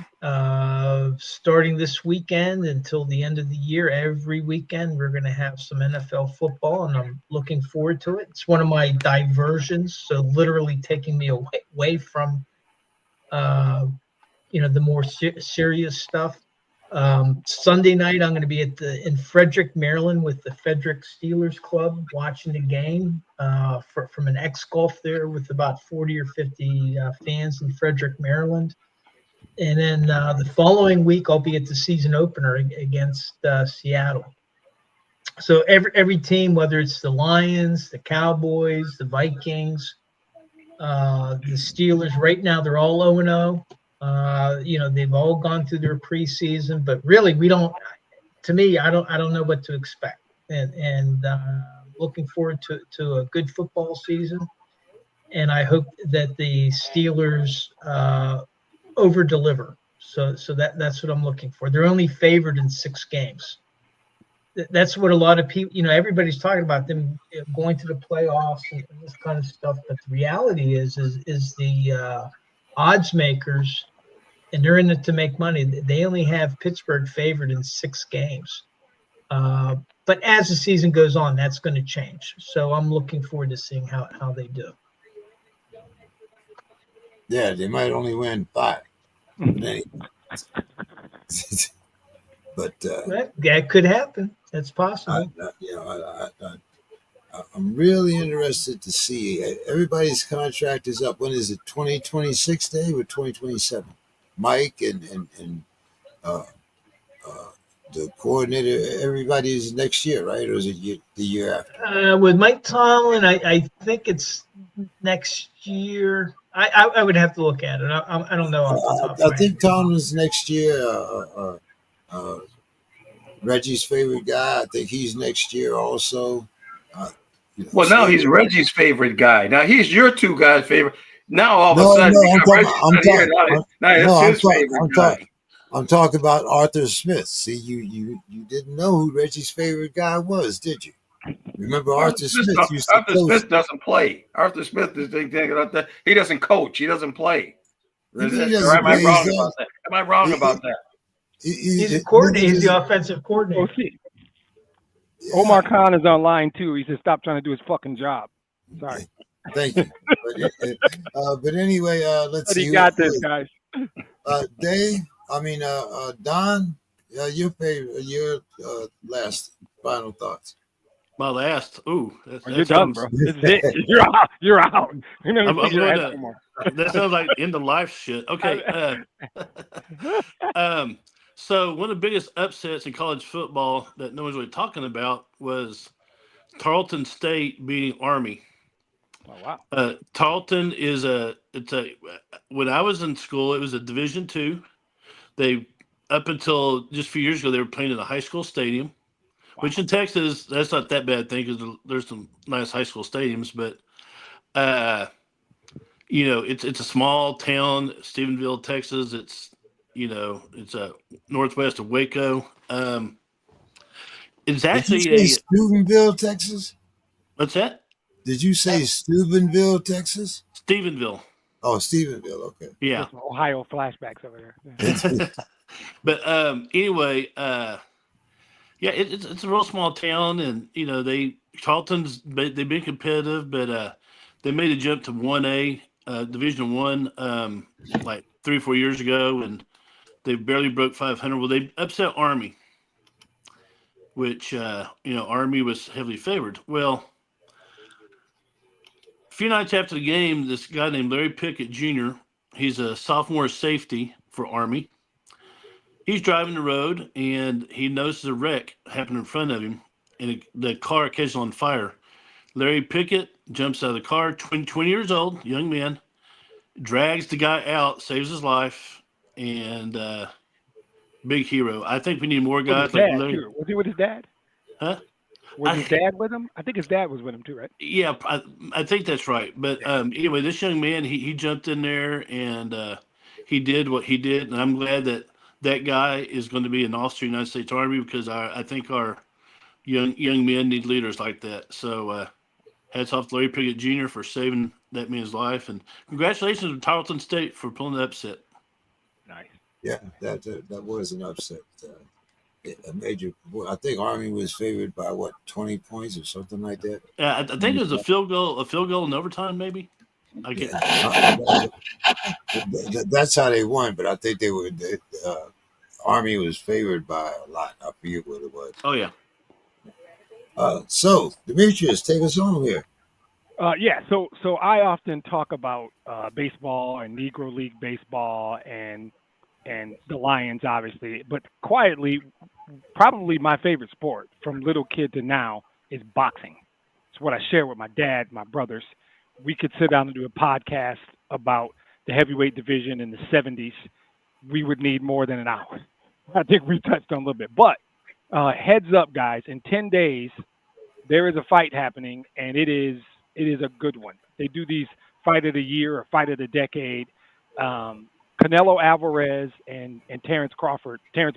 Starting this weekend until the end of the year, every weekend we're going to have some NFL football, and I'm looking forward to it. It's one of my diversions, so literally taking me away from, the more serious stuff. Sunday night, I'm going to be in Frederick, Maryland, with the Frederick Steelers Club, watching the game from an X-Golf there with about 40 or 50 fans in Frederick, Maryland. And then the following week, I'll be at the season opener against Seattle. So every team, whether it's the Lions, the Cowboys, the Vikings, the Steelers, right now they're all 0-0. They've all gone through their preseason, but really I don't know what to expect. And looking forward to a good football season. And I hope that the Steelers over deliver. So that's what I'm looking for. They're only favored in 6 games. That's what a lot of people, everybody's talking about them going to the playoffs and this kind of stuff. But the reality is the odds makers, and they're in it to make money. They only have Pittsburgh favored in 6 games. But as the season goes on, that's going to change. So I'm looking forward to seeing how they do. Yeah, they might only win 5. But that could happen. That's possible. I'm really interested to see. Everybody's contract is up. When is it? 2026, Dave, or 2027? Mike and the coordinator, everybody is next year, right? Or is it the year after? With Mike Tomlin, I think it's next year. I would have to look at it. I don't know. I think Tomlin's next year. Reggie's favorite guy, I think he's next year also. Well, now he's Reggie's favorite guy. Now he's your 2 guys' favorite. Now all of a sudden, I'm talking about Arthur Smith. See, you didn't know who Reggie's favorite guy was, did you? Remember Arthur Smith Smith doesn't play. Arthur Smith is he doesn't coach. He doesn't play. Am I wrong about that? He's a coordinator. He's the offensive coordinator. Omar Khan is online too. He said, "Stop trying to do his fucking job." Sorry. Thank you. But anyway, let's But see. he got this, guys. Dave, Don, your last final thoughts. My last. Ooh, that You're done, sounds. bro. This is it. You're out. You're out. You're never I'm see your going ass to. anymore. That sounds like end of life shit. Okay. So one of the biggest upsets in college football that no one's really talking about was Tarleton State beating Army. Oh wow. Tarleton is when I was in school, it was a Division II. They up until just a few years ago, they were playing in a high school stadium, which in Texas, that's not that bad thing because there's some nice high school stadiums. But it's a small town, Stephenville, Texas. It's it's northwest of Waco. It's Did you actually say Steubenville, Texas? What's that? Did you say Steubenville, Texas? Stephenville. Oh, Stephenville. Okay. Yeah. Some Ohio flashbacks over there. Yeah. But anyway, it's a real small town, and Tarleton's they've been competitive, but they made a jump to 1A, Division I, like 3 or 4 years ago, and they barely broke 500. Well, they upset Army, which Army was heavily favored. Well, a few nights after the game, this guy named Larry Pickett Jr., he's a sophomore safety for Army. He's driving the road, and he notices a wreck happen in front of him, and the car catches on fire. Larry Pickett jumps out of the car, 20 years old, young man, drags the guy out, saves his life, and big hero. I think we need more guys like Larry. Too. Was he with his dad? Huh? Was his dad with him? I think his dad was with him too, right? Yeah, I think that's right. But anyway, this young man, he jumped in there, and he did what he did, and I'm glad that guy is going to be an officer in the United States Army because I think our young men need leaders like that. So hats off to Larry Pickett Jr. for saving that man's life, and congratulations to Tarleton State for pulling the upset. Nice. Yeah, that was an upset. A major. I think Army was favored by 20 points or something like that. I think it was a field goal in overtime, maybe. That's how they won, but I think Army was favored by a lot. I forget what it was. Oh yeah. So Demetrius, take us home here. So I often talk about baseball and Negro League baseball and the Lions, obviously, but quietly, probably my favorite sport from little kid to now is boxing. It's what I share with my dad, my brothers. We could sit down and do a podcast about the heavyweight division in the 70s. We would need more than an hour. I think we touched on a little bit. But heads up, guys, in 10 days, there is a fight happening, and it is a good one. They do these fight of the year or fight of the decade. Canelo Alvarez and Terrence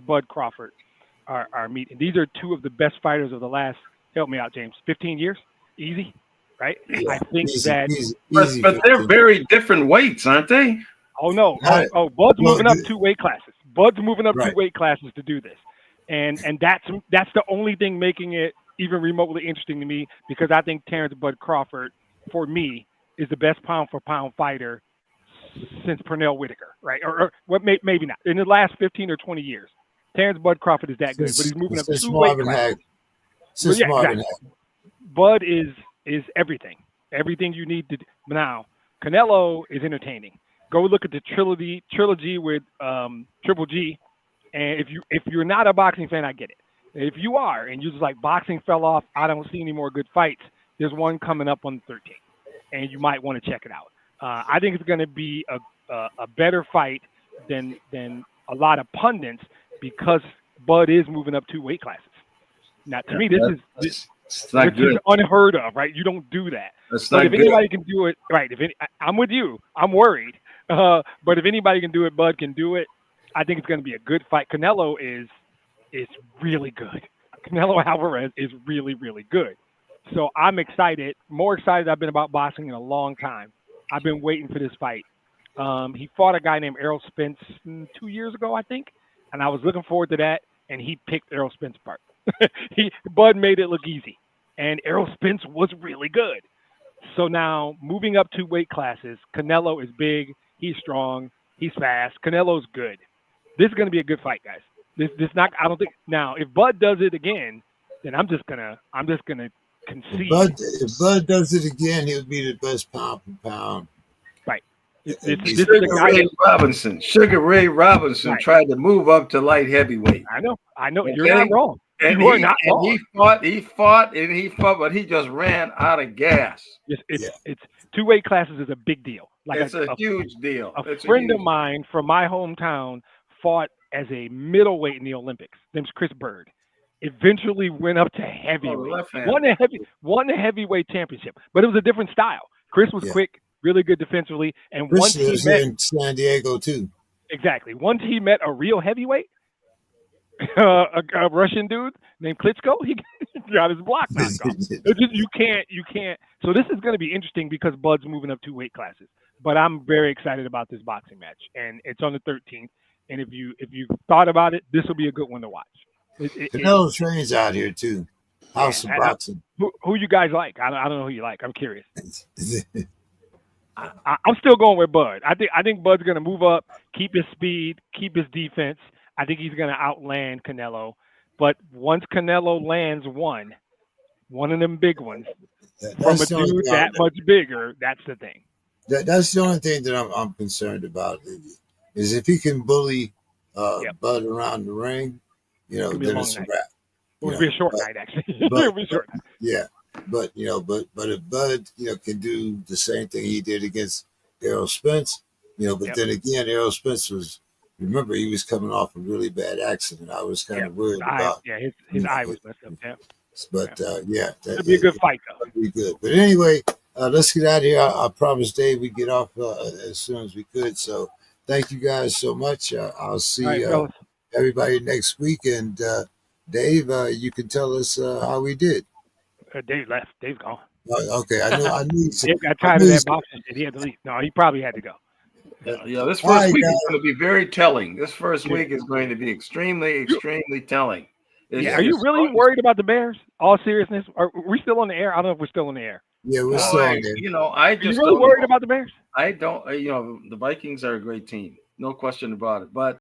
Bud Crawford are meeting. These are two of the best fighters of the last, help me out, James, 15 years? Easy, right? Yeah, I think easy, but they're very different weights, aren't they? Oh, no. Bud's moving up 2 weight classes. Bud's moving up 2 weight classes to do this. And that's the only thing making it even remotely interesting to me because I think Terrence Bud Crawford, for me, is the best pound-for-pound fighter since Pernell Whitaker, right? Or what? Maybe not. In the last 15 or 20 years, Terrence Bud Crawford is that good, but he's moving up 2 weight classes. Exactly. Bud is everything you need to do. Now, Canelo is entertaining. Go look at the trilogy with Triple G, and if you're not a boxing fan, I get it. If you are, and you're just like boxing fell off, I don't see any more good fights. There's one coming up on the 13th, and you might want to check it out. I think it's going to be a better fight than a lot of pundits because Bud is moving up 2 weight classes. Now, to me, this is unheard of, right? You don't do that. But if anybody can do it, right? I'm with you. I'm worried, but if anybody can do it, Bud can do it. I think it's going to be a good fight. Canelo is really good. Canelo Alvarez is really, really good. So I'm excited, more excited I've been about boxing in a long time. I've been waiting for this fight. He fought a guy named Errol Spence 2 years ago, I think, and I was looking forward to that, and he picked Errol Spence apart. Bud made it look easy, and Errol Spence was really good. So now moving up 2 weight classes, Canelo is big. He's strong. He's fast. Canelo's good. This is going to be a good fight, guys. This not. I don't think now. If Bud does it again, then I'm just gonna concede. If Bud does it again, he'll be the best pound for pound. Right. This is Sugar the guy. Ray Robinson. Sugar Ray Robinson Right. tried to move up to light heavyweight. I know. Okay. You're not wrong. And You are not wrong. he fought, but he just ran out of gas. It's 2 weight classes is a big deal. Like It's a huge deal. A friend of mine from my hometown fought as a middleweight in the Olympics. His name's Chris Bird. Eventually went up to heavyweight. Won the heavyweight championship, but it was a different style. Chris was quick, really good defensively, and Chris once he lives met in San Diego too. exactly once he met a real heavyweight, a Russian dude named Klitschko, he got his block knocked off. You can't. So this is going to be interesting because Bud's moving up 2 weight classes. But I'm very excited about this boxing match, and it's on the 13th. And if you thought about it, this will be a good one to watch. Canelo trains out here too. House of Boxing. Who you guys like? I don't know who you like. I'm curious. I'm still going with Bud. I think Bud's going to move up, keep his speed, keep his defense. I think he's going to outland Canelo. But once Canelo lands one of them big ones from a dude that much bigger, that's the thing. That's the only thing that I'm concerned about is if he can bully Bud around the ring, then it's a wrap. It'll be a short night, actually. It'll be a short night. Yeah, but if Bud can do the same thing he did against Errol Spence, but then again Errol Spence remember he was coming off a really bad accident. I was kind of worried about. His eye was messed up. Yeah. But it'll be a good fight though. It'll be good. But anyway, let's get out of here. I promised Dave we'd get off as soon as we could. So thank you guys so much. I'll see everybody next week. And Dave, you can tell us how we did. Dave left. Dave's gone. Okay, I knew. Dave got tired of that boxing shit. He had to leave. No, he probably had to go. Yeah, this first week is going to be very telling. This first week is going to be extremely telling. Are you really worried about the Bears? All seriousness, are we still on the air? I don't know if we're still on the air. Yeah, we're still on there. I just are you really worried about the Bears? I don't. The Vikings are a great team, no question about it. But